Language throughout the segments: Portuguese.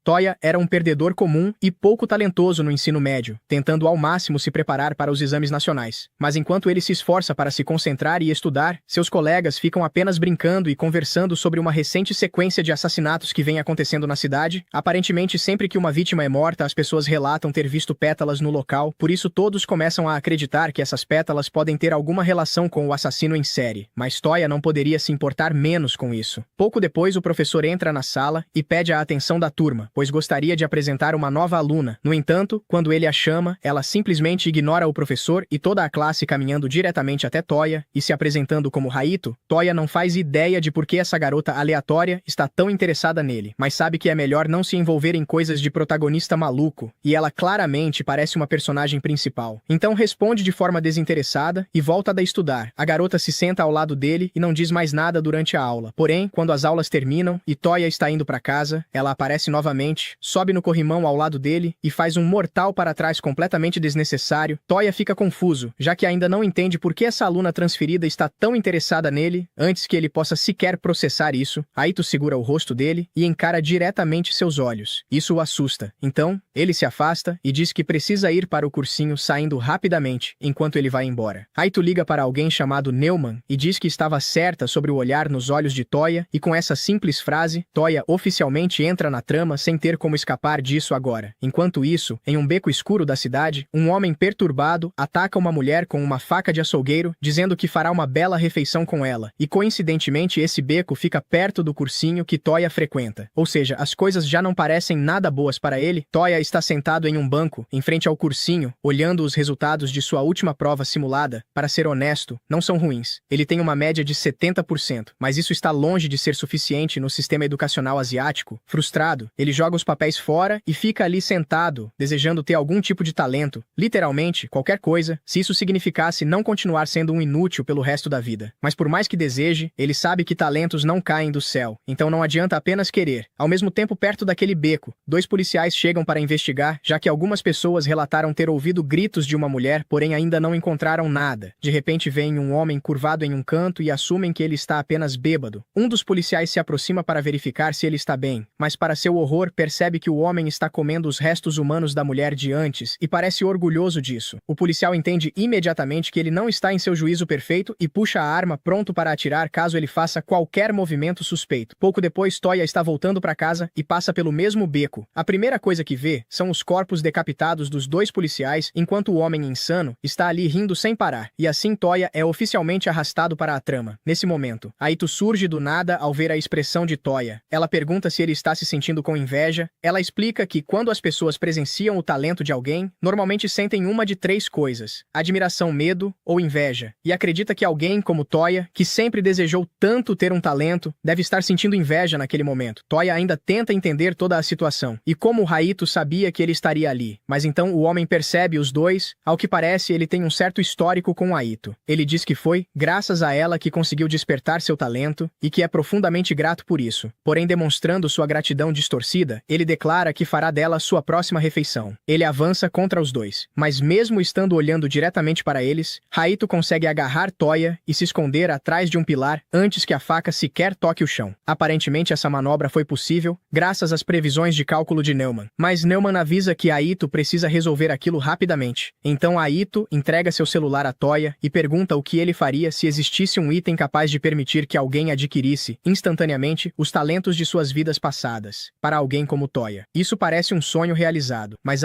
Toya era um perdedor comum e pouco talentoso no ensino médio, tentando ao máximo se preparar para os exames nacionais. Mas enquanto ele se esforça para se concentrar e estudar, seus colegas ficam apenas brincando e conversando sobre uma recente sequência de assassinatos que vem acontecendo na cidade. Aparentemente, sempre que uma vítima é morta, as pessoas relatam ter visto pétalas no local, por isso todos começam a acreditar que essas pétalas podem ter alguma relação com o assassino em série. Mas Toya não poderia se importar menos com isso. Pouco depois, o professor entra na sala e pede a atenção da turma, pois gostaria de apresentar uma nova aluna. No entanto, quando ele a chama, ela simplesmente ignora o professor e toda a classe caminhando diretamente até Toya e se apresentando como Raito. Toya não faz ideia de por que essa garota aleatória está tão interessada nele, mas sabe que é melhor não se envolver em coisas de protagonista maluco, e ela claramente parece uma personagem principal. Então responde de forma desinteressada e volta a estudar. A garota se senta ao lado dele e não diz mais nada durante a aula. Porém, quando as aulas terminam e Toya está indo para casa, ela aparece novamente, sobe no corrimão ao lado dele e faz um mortal para trás completamente desnecessário. Toya fica confuso, já que ainda não entende por que essa aluna transferida está tão interessada nele. Antes que ele possa sequer processar isso, Aito segura o rosto dele e encara diretamente seus olhos. Isso o assusta. Então, ele se afasta e diz que precisa ir para o cursinho, saindo rapidamente, enquanto ele vai embora. Aito liga para alguém chamado Neumann e diz que estava certa sobre o olhar nos olhos de Toya, e com essa simples frase, Toya oficialmente entra na trama sem ter como escapar disso agora. Enquanto isso, em um beco escuro da cidade, um homem perturbado ataca uma mulher com uma faca de açougueiro, dizendo que fará uma bela refeição com ela, e coincidentemente esse beco fica perto do cursinho que Toya frequenta. Ou seja, as coisas já não parecem nada boas para ele. Toya está sentado em um banco, em frente ao cursinho, olhando os resultados de sua última prova simulada. Para ser honesto, não são ruins. Ele tem uma média de 70%, mas isso está longe de ser suficiente no sistema educacional asiático. Frustrado, ele joga os papéis fora e fica ali sentado, desejando ter algum tipo de talento, literalmente qualquer coisa, se isso significasse não continuar sendo um inútil pelo resto da vida. Mas por mais que deseje, ele sabe que talentos não caem do céu, então não adianta apenas querer. Ao mesmo tempo, perto daquele beco, dois policiais chegam para investigar, já que algumas pessoas relataram ter ouvido gritos de uma mulher, porém ainda não encontraram nada. De repente vem um homem curvado em um canto e assumem que ele está apenas bêbado. Um dos policiais se aproxima para verificar se ele está bem, mas para seu horror percebe que o homem está comendo os restos humanos da mulher de antes e parece orgulhoso disso. O policial entende imediatamente que ele não está em seu juízo perfeito e puxa a arma pronto para atirar caso ele faça qualquer movimento suspeito. Pouco depois, Toya está voltando para casa e passa pelo mesmo beco. A primeira coisa que vê são os corpos decapitados dos dois policiais, enquanto o homem insano está ali rindo sem parar. E assim Toya é oficialmente arrastado para a trama. Nesse momento, Aito surge do nada ao ver a expressão de Toya. Ela pergunta se ele está se sentindo com inveja. Ela explica que quando as pessoas presenciam o talento de alguém, normalmente sentem uma de três coisas: admiração, medo ou inveja. E acredita que alguém como Toya, que sempre desejou tanto ter um talento, deve estar sentindo inveja naquele momento. Toya ainda tenta entender toda a situação e como Raito sabia que ele estaria ali. Mas então o homem percebe os dois. Ao que parece, ele tem um certo histórico com Aito. Ele diz que foi graças a ela que conseguiu despertar seu talento e que é profundamente grato por isso. Porém, demonstrando sua gratidão distorcida, ele declara que fará dela sua próxima refeição. Ele avança contra os dois, mas mesmo estando olhando diretamente para eles, Raito consegue agarrar Toya e se esconder atrás de um pilar antes que a faca sequer toque o chão. Aparentemente essa manobra foi possível graças às previsões de cálculo de Neumann, mas Neumann avisa que Aito precisa resolver aquilo rapidamente. Então Aito entrega seu celular a Toya e pergunta o que ele faria se existisse um item capaz de permitir que alguém adquirisse instantaneamente os talentos de suas vidas passadas. Para alguém como Toya, isso parece um sonho realizado, mas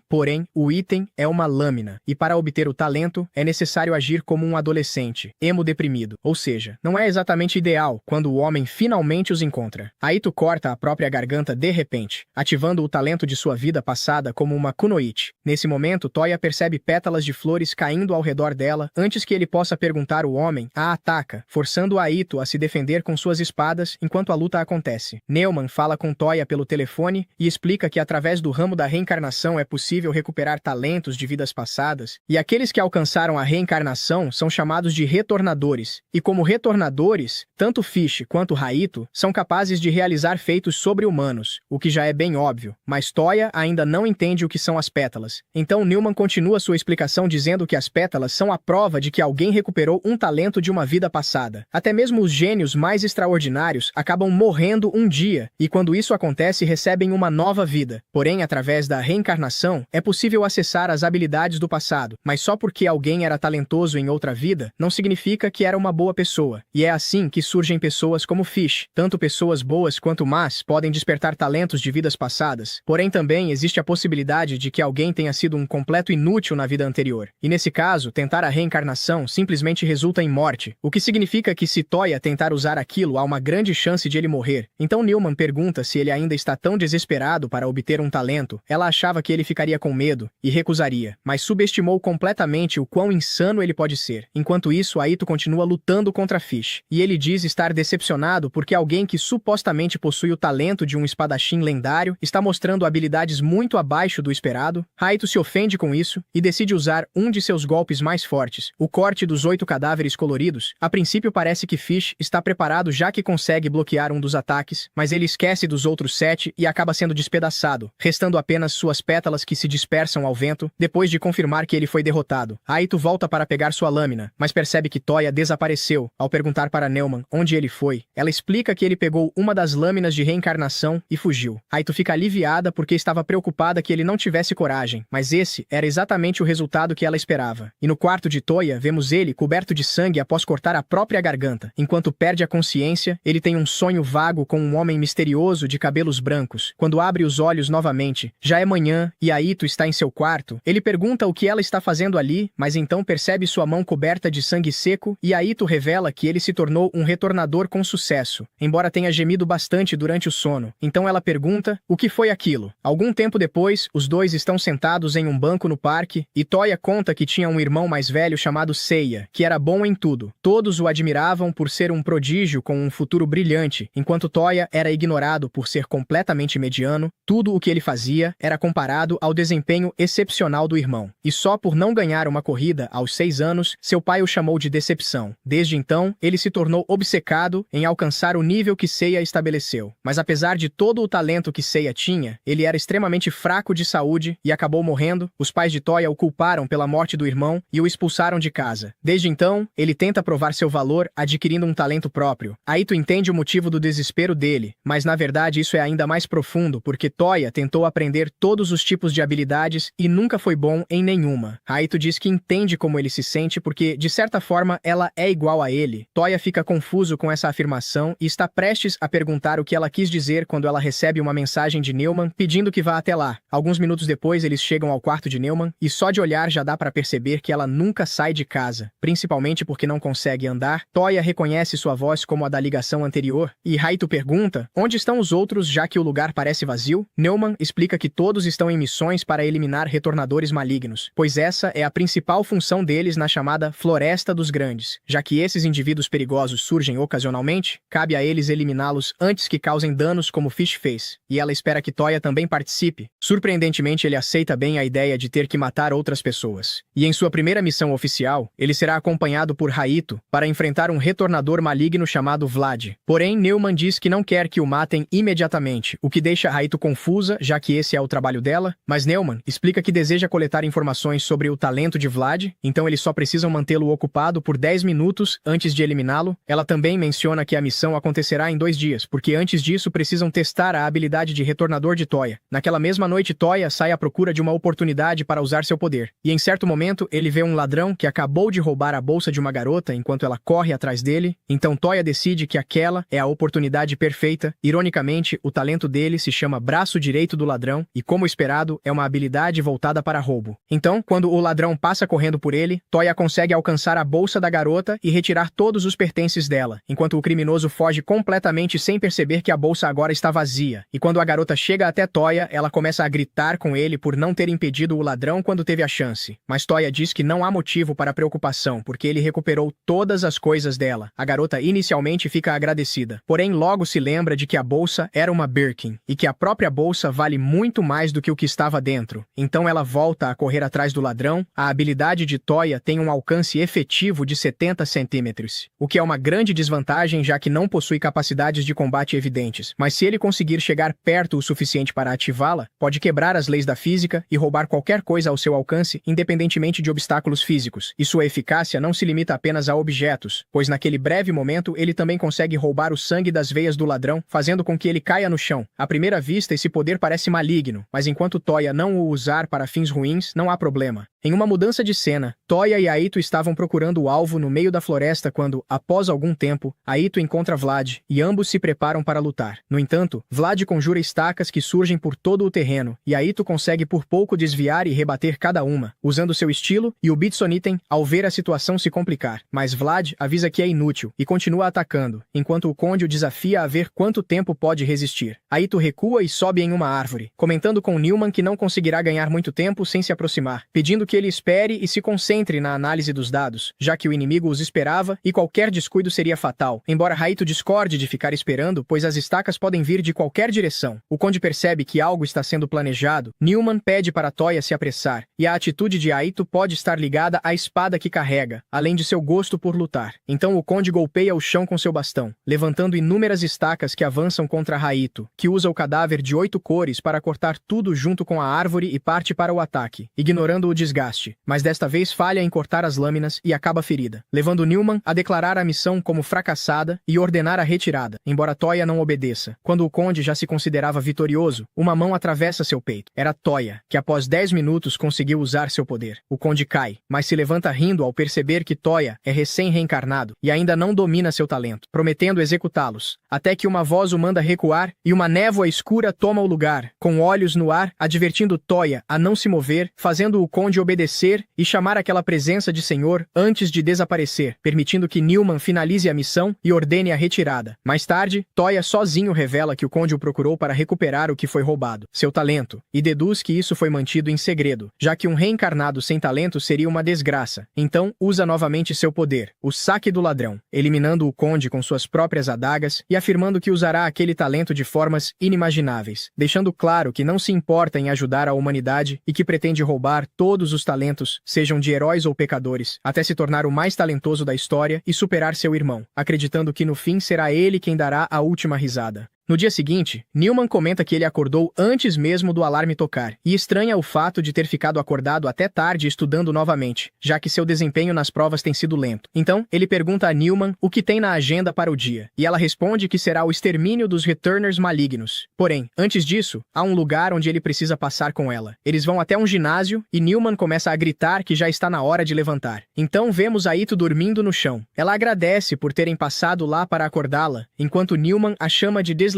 porém, o item é uma lâmina, e para obter o talento, é necessário agir como um adolescente, emo deprimido, ou seja, não é exatamente ideal quando o homem finalmente os encontra. Aito corta a própria garganta de repente, ativando o talento de sua vida passada como uma kunoichi. Nesse momento, Toya percebe pétalas de flores caindo ao redor dela. Antes que ele possa perguntar, o homem a ataca, forçando Aito a se defender com suas espadas enquanto a luta acontece. Neumann fala com Toya pelo telefone e explica que através do ramo da reencarnação é possível recuperar talentos de vidas passadas, e aqueles que alcançaram a reencarnação são chamados de retornadores, e como retornadores, tanto Fish quanto Raito são capazes de realizar feitos sobre-humanos, o que já é bem óbvio, mas Toya ainda não entende o que são as pétalas. Então Neumann continua sua explicação dizendo que as pétalas são a prova de que alguém recuperou um talento de uma vida passada. Até mesmo os gênios mais extraordinários acabam morrendo um dia, e quando isso acontece recebem uma nova vida. Porém, através da reencarnação, é possível acessar as habilidades do passado, mas só porque alguém era talentoso em outra vida, não significa que era uma boa pessoa. E é assim que surgem pessoas como Fish. Tanto pessoas boas quanto más podem despertar talentos de vidas passadas. Porém, também existe a possibilidade de que alguém tenha sido um completo inútil na vida anterior. E nesse caso, tentar a reencarnação simplesmente resulta em morte, o que significa que se Toya tentar usar aquilo, há uma grande chance de ele morrer. Então Newman pergunta se ele ainda está tão desesperado para obter um talento. Ela achava que ele ficaria com medo e recusaria, mas subestimou completamente o quão insano ele pode ser. Enquanto isso, Aito continua lutando contra Fish, e ele diz estar decepcionado porque alguém que supostamente possui o talento de um espadachim lendário está mostrando habilidades muito abaixo do esperado. Aito se ofende com isso e decide usar um de seus golpes mais fortes, o corte dos 8 cadáveres coloridos. A princípio parece que Fish está preparado já que consegue bloquear um dos ataques, mas ele esquece dos outros 7 e acaba sendo despedaçado, restando apenas suas pétalas que se dispersam ao vento, depois de confirmar que ele foi derrotado. Aito volta para pegar sua lâmina, mas percebe que Toya desapareceu. Ao perguntar para Neumann onde ele foi, ela explica que ele pegou uma das lâminas de reencarnação e fugiu. Aito fica aliviada porque estava preocupada que ele não tivesse coragem, mas esse era exatamente o resultado que ela esperava. E no quarto de Toya, vemos ele coberto de sangue após cortar a própria garganta. Enquanto perde a consciência, ele tem um sonho vago com um homem misterioso de cabelos brancos. Quando abre os olhos novamente, já é manhã e Aito está em seu quarto. Ele pergunta o que ela está fazendo ali, mas então percebe sua mão coberta de sangue seco e Aito revela que ele se tornou um retornador com sucesso, embora tenha gemido bastante durante o sono. Então ela pergunta o que foi aquilo. Algum tempo depois, os dois estão sentados em um banco no parque e Toya conta que tinha um irmão mais velho chamado Seiya, que era bom em tudo. Todos o admiravam por ser um prodígio com um futuro brilhante, enquanto Toya era ignorado por ser completamente mediano. Tudo o que ele fazia era comparado ao desempenho excepcional do irmão. E só por não ganhar uma corrida aos 6 anos, seu pai o chamou de decepção. Desde então, ele se tornou obcecado em alcançar o nível que Seiya estabeleceu. Mas apesar de todo o talento que Seiya tinha, ele era extremamente fraco de saúde e acabou morrendo. Os pais de Toya o culparam pela morte do irmão e o expulsaram de casa. Desde então, ele tenta provar seu valor adquirindo um talento próprio. Aito entende o motivo do desespero dele, mas na verdade isso é ainda mais profundo porque Toya tentou aprender todos os tipos de habilidades e nunca foi bom em nenhuma. Aito diz que entende como ele se sente porque, de certa forma, ela é igual a ele. Toya fica confuso com essa afirmação e está prestes a perguntar o que ela quis dizer quando ela recebe uma mensagem de Neumann pedindo que vá até lá. Alguns minutos depois, eles chegam ao quarto de Neumann e só de olhar já dá para perceber que ela nunca sai de casa, principalmente porque não consegue andar. Toya reconhece sua voz como a da ligação anterior e Aito pergunta onde estão os outros já que o lugar parece vazio. Neumann explica que todos estão em missões para eliminar retornadores malignos, pois essa é a principal função deles na chamada Floresta dos Grandes. Já que esses indivíduos perigosos surgem ocasionalmente, cabe a eles eliminá-los antes que causem danos como Fish fez, e ela espera que Toya também participe. Surpreendentemente, ele aceita bem a ideia de ter que matar outras pessoas. E em sua primeira missão oficial, ele será acompanhado por Aito para enfrentar um retornador maligno chamado Vlad. Porém, Neumann diz que não quer que o matem imediatamente, o que deixa Aito confusa, já que esse é o trabalho dela, mas Neumann explica que deseja coletar informações sobre o talento de Vlad, então eles só precisam mantê-lo ocupado por 10 minutos antes de eliminá-lo. Ela também menciona que a missão acontecerá em 2 dias, porque antes disso precisam testar a habilidade de retornador de Toya. Naquela mesma noite, Toya sai à procura de uma oportunidade para usar seu poder, e em certo momento ele vê um ladrão que acabou de roubar a bolsa de uma garota enquanto ela corre atrás dele, então Toya decide que aquela é a oportunidade perfeita. Ironicamente, o talento dele se chama Braço Direito do Ladrão, e como esperado, é uma habilidade voltada para roubo. Então, quando o ladrão passa correndo por ele, Toya consegue alcançar a bolsa da garota e retirar todos os pertences dela, enquanto o criminoso foge completamente sem perceber que a bolsa agora está vazia. E quando a garota chega até Toya, ela começa a gritar com ele por não ter impedido o ladrão quando teve a chance. Mas Toya diz que não há motivo para preocupação, porque ele recuperou todas as coisas dela. A garota inicialmente fica agradecida, porém logo se lembra de que a bolsa era uma Birkin, e que a própria bolsa vale muito mais do que o que estava dentro. Então ela volta a correr atrás do ladrão. A habilidade de Toya tem um alcance efetivo de 70 centímetros, o que é uma grande desvantagem já que não possui capacidades de combate evidentes, mas se ele conseguir chegar perto o suficiente para ativá-la, pode quebrar as leis da física e roubar qualquer coisa ao seu alcance, independentemente de obstáculos físicos. E sua eficácia não se limita apenas a objetos, pois naquele breve momento ele também consegue roubar o sangue das veias do ladrão, fazendo com que ele caia no chão. chão. À primeira vista, esse poder parece maligno, mas enquanto Toya não o usar para fins ruins, não há problema. Em uma mudança de cena, Toya e Aito estavam procurando o alvo no meio da floresta quando, após algum tempo, Aito encontra Vlad e ambos se preparam para lutar. No entanto, Vlad conjura estacas que surgem por todo o terreno e Aito consegue por pouco desviar e rebater cada uma, usando seu estilo, e o Bitsoniten, ao ver a situação se complicar. Mas Vlad avisa que é inútil e continua atacando, enquanto o conde o desafia a ver quanto tempo pode resistir. Aito recua e sobe em uma árvore, comentando com Newman que não conseguirá ganhar muito tempo sem se aproximar, pedindo que ele espere e se concentre na análise dos dados, já que o inimigo os esperava e qualquer descuido seria fatal, embora Aito discorde de ficar esperando, pois as estacas podem vir de qualquer direção. O conde percebe que algo está sendo planejado. Newman pede para Toya se apressar, e a atitude de Aito pode estar ligada à espada que carrega, além de seu gosto por lutar. Então o conde golpeia o chão com seu bastão, levantando inúmeras estacas que avançam contra Aito, que usa o cadáver de 8 cores para cortar tudo junto com a árvore e parte para o ataque, ignorando o desgaste. Mas desta vez falha em cortar as lâminas e acaba ferida, levando Newman a declarar a missão como fracassada e ordenar a retirada, embora Toya não obedeça. Quando o conde já se considerava vitorioso, uma mão atravessa seu peito. Era Toya, que após 10 minutos conseguiu usar seu poder. O conde cai, mas se levanta rindo ao perceber que Toya é recém-reencarnado e ainda não domina seu talento, prometendo executá-los, até que uma voz o manda recuar e uma névoa escura toma o lugar, com olhos no ar, advertindo Toya a não se mover, fazendo o conde obedecer e chamar aquela presença de senhor antes de desaparecer, permitindo que Newman finalize a missão e ordene a retirada. Mais tarde, Toya sozinho revela que o conde o procurou para recuperar o que foi roubado, seu talento, e deduz que isso foi mantido em segredo, já que um reencarnado sem talento seria uma desgraça. Então, usa novamente seu poder, o saque do ladrão, eliminando o conde com suas próprias adagas e afirmando que usará aquele talento de formas inimagináveis, deixando claro que não se importa em ajudar a humanidade e que pretende roubar todos os talentos, sejam de heróis ou pecadores, até se tornar o mais talentoso da história e superar seu irmão, acreditando que no fim será ele quem dará a última risada. No dia seguinte, Newman comenta que ele acordou antes mesmo do alarme tocar, e estranha o fato de ter ficado acordado até tarde estudando novamente, já que seu desempenho nas provas tem sido lento. Então, ele pergunta a Newman o que tem na agenda para o dia, e ela responde que será o extermínio dos Returners malignos. Porém, antes disso, há um lugar onde ele precisa passar com ela. Eles vão até um ginásio, e Newman começa a gritar que já está na hora de levantar. Então vemos Aito dormindo no chão. Ela agradece por terem passado lá para acordá-la, enquanto Newman a chama de desleixada.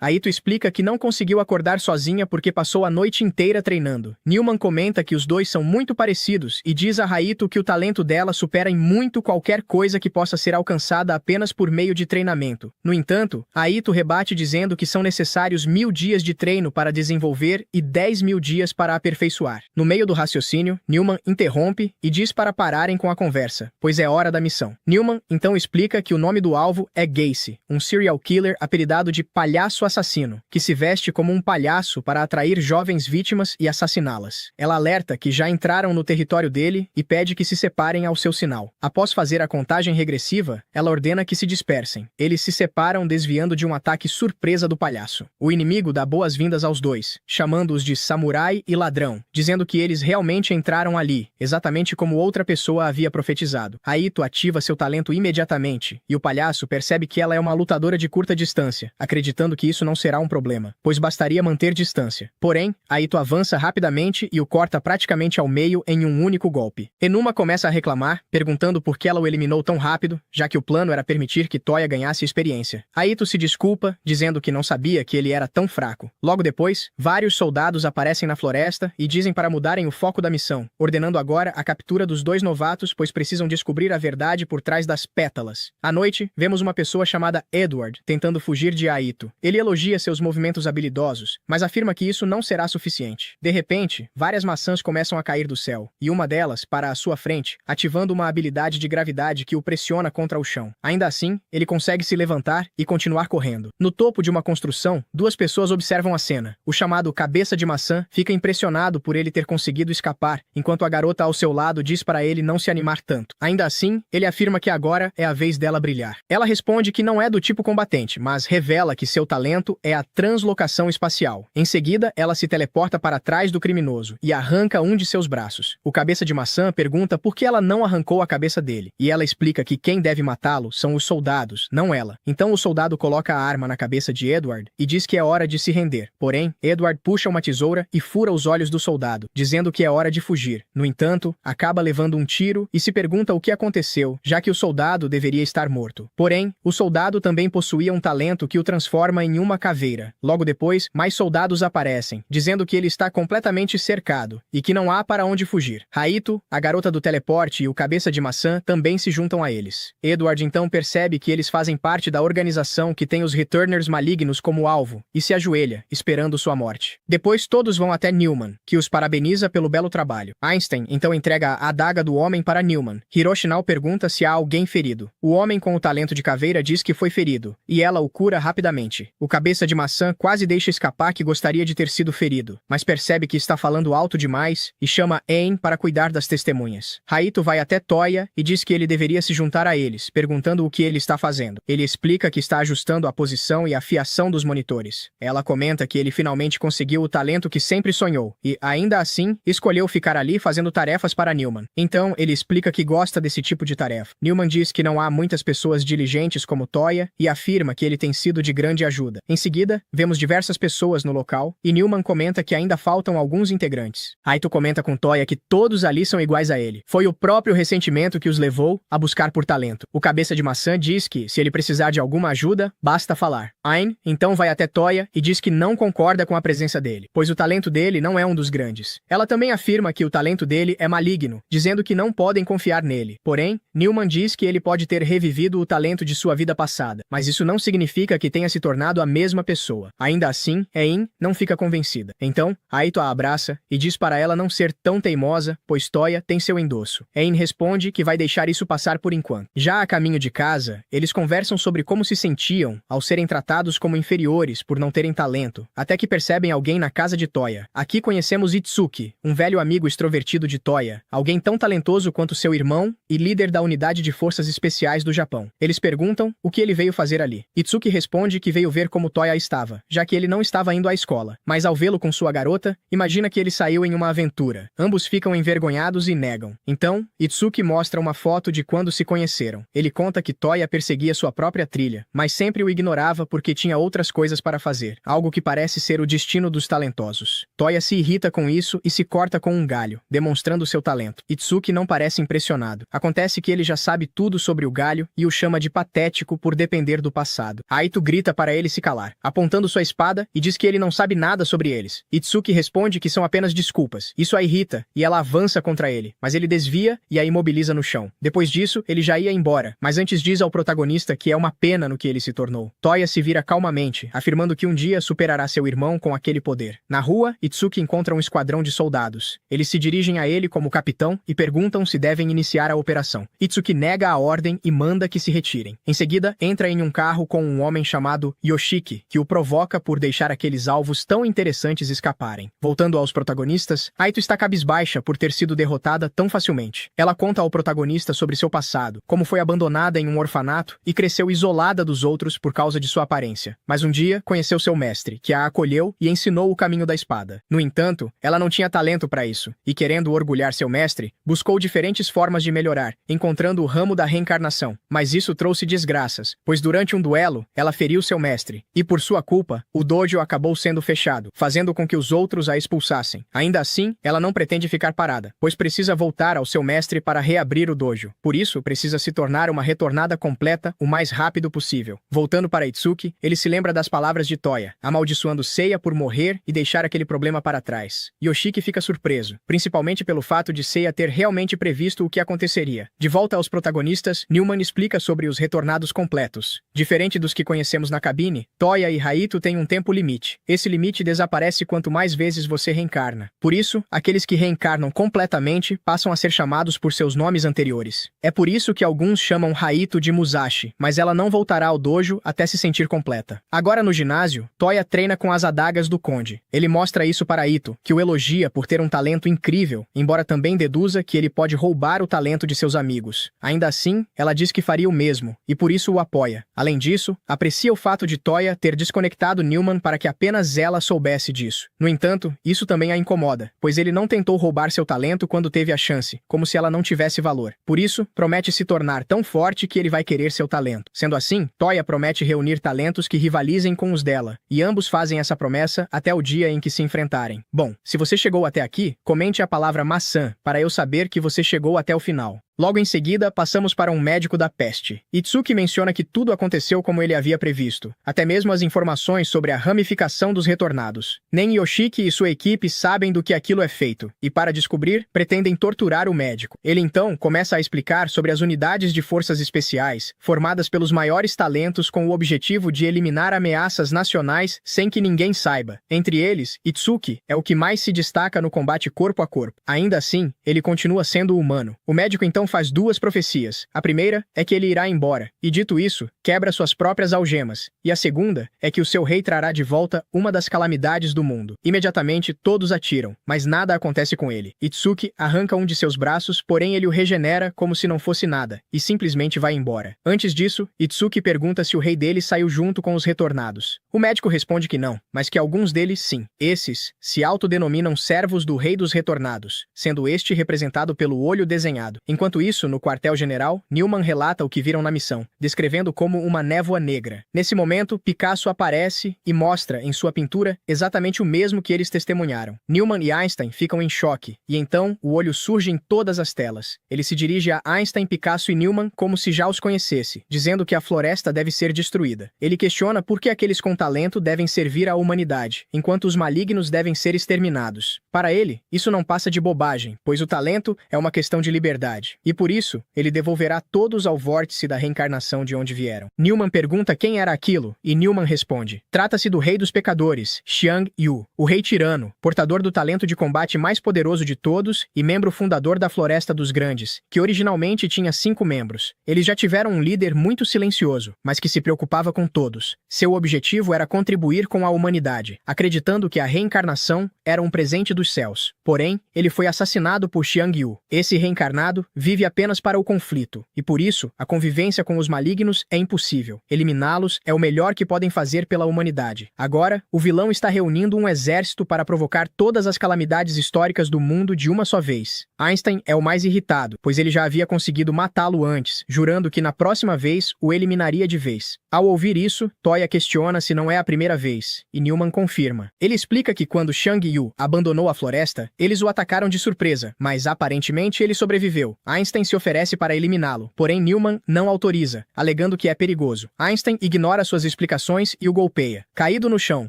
Aito explica que não conseguiu acordar sozinha porque passou a noite inteira treinando. Newman comenta que os dois são muito parecidos e diz a Aito que o talento dela supera em muito qualquer coisa que possa ser alcançada apenas por meio de treinamento. No entanto, Aito rebate dizendo que são necessários 1000 dias de treino para desenvolver e 10.000 dias para aperfeiçoar. No meio do raciocínio, Newman interrompe e diz para pararem com a conversa, pois é hora da missão. Newman então explica que o nome do alvo é Gacy, um serial killer apelidado de palhaço assassino, que se veste como um palhaço para atrair jovens vítimas e assassiná-las. Ela alerta que já entraram no território dele e pede que se separem ao seu sinal. Após fazer a contagem regressiva, ela ordena que se dispersem. Eles se separam desviando de um ataque surpresa do palhaço. O inimigo dá boas-vindas aos dois, chamando-os de samurai e ladrão, dizendo que eles realmente entraram ali, exatamente como outra pessoa havia profetizado. Aito ativa seu talento imediatamente, e o palhaço percebe que ela é uma lutadora de curta distância, acreditando que isso não será um problema, pois bastaria manter distância. Porém, Aito avança rapidamente e o corta praticamente ao meio em um único golpe. Enuma começa a reclamar, perguntando por que ela o eliminou tão rápido, já que o plano era permitir que Toya ganhasse experiência. Aito se desculpa, dizendo que não sabia que ele era tão fraco. Logo depois, vários soldados aparecem na floresta e dizem para mudarem o foco da missão, ordenando agora a captura dos 2 novatos, pois precisam descobrir a verdade por trás das pétalas. À noite, vemos uma pessoa chamada Edward tentando fugir de Aito. Ele elogia seus movimentos habilidosos, mas afirma que isso não será suficiente. De repente, várias maçãs começam a cair do céu, e uma delas para à sua frente, ativando uma habilidade de gravidade que o pressiona contra o chão. Ainda assim, ele consegue se levantar e continuar correndo. No topo de uma construção, 2 pessoas observam a cena. O chamado Cabeça de Maçã fica impressionado por ele ter conseguido escapar, enquanto a garota ao seu lado diz para ele não se animar tanto. Ainda assim, ele afirma que agora é a vez dela brilhar. Ela responde que não é do tipo combatente, mas revela revela que seu talento é a translocação espacial. Em seguida, ela se teleporta para trás do criminoso e arranca um de seus braços. O cabeça de maçã pergunta por que ela não arrancou a cabeça dele, e ela explica que quem deve matá-lo são os soldados, não ela. Então o soldado coloca a arma na cabeça de Edward e diz que é hora de se render. Porém, Edward puxa uma tesoura e fura os olhos do soldado, dizendo que é hora de fugir. No entanto, acaba levando um tiro e se pergunta o que aconteceu, já que o soldado deveria estar morto. Porém, o soldado também possuía um talento que o transforma em uma caveira. Logo depois, mais soldados aparecem, dizendo que ele está completamente cercado e que não há para onde fugir. Raito, a garota do teleporte e o cabeça de maçã também se juntam a eles. Edward então percebe que eles fazem parte da organização que tem os Returners malignos como alvo e se ajoelha, esperando sua morte. Depois todos vão até Newman, que os parabeniza pelo belo trabalho. Einstein então entrega a adaga do homem para Newman. Hiroshinal pergunta se há alguém ferido. O homem com o talento de caveira diz que foi ferido, e ela o cura rapidamente. O cabeça de maçã quase deixa escapar que gostaria de ter sido ferido, mas percebe que está falando alto demais e chama Aang para cuidar das testemunhas. Raito vai até Toya e diz que ele deveria se juntar a eles, perguntando o que ele está fazendo. Ele explica que está ajustando a posição e a fiação dos monitores. Ela comenta que ele finalmente conseguiu o talento que sempre sonhou, e, ainda assim, escolheu ficar ali fazendo tarefas para Newman. Então, ele explica que gosta desse tipo de tarefa. Newman diz que não há muitas pessoas diligentes como Toya e afirma que ele tem sido de grande ajuda. Em seguida, vemos diversas pessoas no local e Newman comenta que ainda faltam alguns integrantes. Raito comenta com Toya que todos ali são iguais a ele. Foi o próprio ressentimento que os levou a buscar por talento. O cabeça de maçã diz que, se ele precisar de alguma ajuda, basta falar. Aang então vai até Toya e diz que não concorda com a presença dele, pois o talento dele não é um dos grandes. Ela também afirma que o talento dele é maligno, dizendo que não podem confiar nele. Porém, Newman diz que ele pode ter revivido o talento de sua vida passada, mas isso não significa que tenha se tornado a mesma pessoa. Ainda assim, Aang não fica convencida. Então, Aito a abraça e diz para ela não ser tão teimosa, pois Toya tem seu endosso. Aang responde que vai deixar isso passar por enquanto. Já a caminho de casa, eles conversam sobre como se sentiam ao serem tratados como inferiores por não terem talento, até que percebem alguém na casa de Toya. Aqui conhecemos Itsuki, um velho amigo extrovertido de Toya, alguém tão talentoso quanto seu irmão e líder da unidade de forças especiais do Japão. Eles perguntam o que ele veio fazer ali. Itsuki responde que veio ver como Toya estava, já que ele não estava indo à escola, mas ao vê-lo com sua garota, imagina que ele saiu em uma aventura. Ambos ficam envergonhados e negam. Então, Itsuki mostra uma foto de quando se conheceram. Ele conta que Toya perseguia sua própria trilha, mas sempre o ignorava porque tinha outras coisas para fazer, algo que parece ser o destino dos talentosos. Toya se irrita com isso e se corta com um galho, demonstrando seu talento. Itsuki não parece impressionado. Acontece que ele já sabe tudo sobre o galho e o chama de patético por depender do passado. Aito grita para ele se calar, apontando sua espada e diz que ele não sabe nada sobre eles. Itsuki responde que são apenas desculpas. Isso a irrita e ela avança contra ele, mas ele desvia e a imobiliza no chão. Depois disso, ele já ia embora, mas antes diz ao protagonista que é uma pena no que ele se tornou. Toya se vira calmamente, afirmando que um dia superará seu irmão com aquele poder. Na rua, Itsuki encontra um esquadrão de soldados. Eles se dirigem a ele como capitão e perguntam se devem iniciar a operação. Itsuki nega a ordem e manda que se retirem. Em seguida, entra em um carro com um homem chamado Yoshiki, que o provoca por deixar aqueles alvos tão interessantes escaparem. Voltando aos protagonistas, Aito está cabisbaixa por ter sido derrotada tão facilmente. Ela conta ao protagonista sobre seu passado, como foi abandonada em um orfanato e cresceu isolada dos outros por causa de sua aparência. Mas um dia, conheceu seu mestre, que a acolheu e ensinou o caminho da espada. No entanto, ela não tinha talento para isso, e querendo orgulhar seu mestre, buscou diferentes formas de melhorar, encontrando o ramo da reencarnação. Mas isso trouxe desgraças, pois durante um duelo, ela feriu seu mestre, e por sua culpa, o dojo acabou sendo fechado, fazendo com que os outros a expulsassem. Ainda assim, ela não pretende ficar parada, pois precisa voltar ao seu mestre para reabrir o dojo. Por isso, precisa se tornar uma retornada completa o mais rápido possível. Voltando para Itsuki, ele se lembra das palavras de Toya, amaldiçoando Seiya por morrer e deixar aquele problema para trás. Yoshiki fica surpreso, principalmente pelo fato de Seiya ter realmente previsto o que aconteceria. De volta aos protagonistas, Newman explica sobre os retornados completos. Diferente dos que conhecemos na cabine, Toya e Raito têm um tempo limite. Esse limite desaparece quanto mais vezes você reencarna. Por isso, aqueles que reencarnam completamente passam a ser chamados por seus nomes anteriores. É por isso que alguns chamam Raito de Musashi, mas ela não voltará ao dojo até se sentir completa. Agora no ginásio, Toya treina com as adagas do Conde. Ele mostra isso para Ito, que o elogia por ter um talento incrível, embora também deduza que ele pode roubar o talento de seus amigos. Ainda assim, ela diz que faria o mesmo, e por isso o apoia. Além disso, aprecia o fato de Toya ter desconectado Newman para que apenas ela soubesse disso. No entanto, isso também a incomoda, pois ele não tentou roubar seu talento quando teve a chance, como se ela não tivesse valor. Por isso, promete se tornar tão forte que ele vai querer seu talento. Sendo assim, Toya promete reunir talentos que rivalizem com os dela, e ambos fazem essa promessa até o dia em que se enfrentarem. Bom, se você chegou até aqui, comente a palavra maçã, para eu saber que você chegou até o final. Logo em seguida, passamos para um médico da peste. Itsuki menciona que tudo aconteceu como ele havia previsto, até mesmo as informações sobre a ramificação dos retornados. Nem Yoshiki e sua equipe sabem do que aquilo é feito, e para descobrir, pretendem torturar o médico. Ele então começa a explicar sobre as unidades de forças especiais, formadas pelos maiores talentos com o objetivo de eliminar ameaças nacionais sem que ninguém saiba. Entre eles, Itsuki é o que mais se destaca no combate corpo a corpo. Ainda assim, ele continua sendo humano. O médico então faz duas profecias. A primeira é que ele irá embora, e dito isso, quebra suas próprias algemas. E a segunda é que o seu rei trará de volta uma das calamidades do mundo. Imediatamente, todos atiram, mas nada acontece com ele. Itsuki arranca um de seus braços, porém ele o regenera como se não fosse nada, e simplesmente vai embora. Antes disso, Itsuki pergunta se o rei dele saiu junto com os retornados. O médico responde que não, mas que alguns deles sim. Esses se autodenominam servos do rei dos retornados, sendo este representado pelo olho desenhado. Enquanto isso, no quartel-general, Newman relata o que viram na missão, descrevendo como uma névoa negra. Nesse momento, Picasso aparece e mostra, em sua pintura, exatamente o mesmo que eles testemunharam. Newman e Einstein ficam em choque, e então o olho surge em todas as telas. Ele se dirige a Einstein, Picasso e Newman como se já os conhecesse, dizendo que a floresta deve ser destruída. Ele questiona por que aqueles com talento devem servir à humanidade, enquanto os malignos devem ser exterminados. Para ele, isso não passa de bobagem, pois o talento é uma questão de liberdade. E por isso, ele devolverá todos ao vórtice da reencarnação de onde vieram. Newman pergunta quem era aquilo, e Newman responde: trata-se do rei dos pecadores, Xiang Yu, o rei tirano, portador do talento de combate mais poderoso de todos e membro fundador da Floresta dos Grandes, que originalmente tinha 5 membros. Eles já tiveram um líder muito silencioso, mas que se preocupava com todos. Seu objetivo era contribuir com a humanidade, acreditando que a reencarnação era um presente dos céus. Porém, ele foi assassinado por Xiang Yu. Esse reencarnado vive apenas para o conflito, e por isso, a convivência com os malignos é impossível. Eliminá-los é o melhor que podem fazer pela humanidade. Agora, o vilão está reunindo um exército para provocar todas as calamidades históricas do mundo de uma só vez. Einstein é o mais irritado, pois ele já havia conseguido matá-lo antes, jurando que na próxima vez o eliminaria de vez. Ao ouvir isso, Toya questiona se não é a primeira vez, e Newman confirma. Ele explica que quando Xiang Yu abandonou a floresta, eles o atacaram de surpresa, mas aparentemente ele sobreviveu. Einstein se oferece para eliminá-lo, porém Newman não autoriza, alegando que é perigoso. Einstein ignora suas explicações e o golpeia. Caído no chão,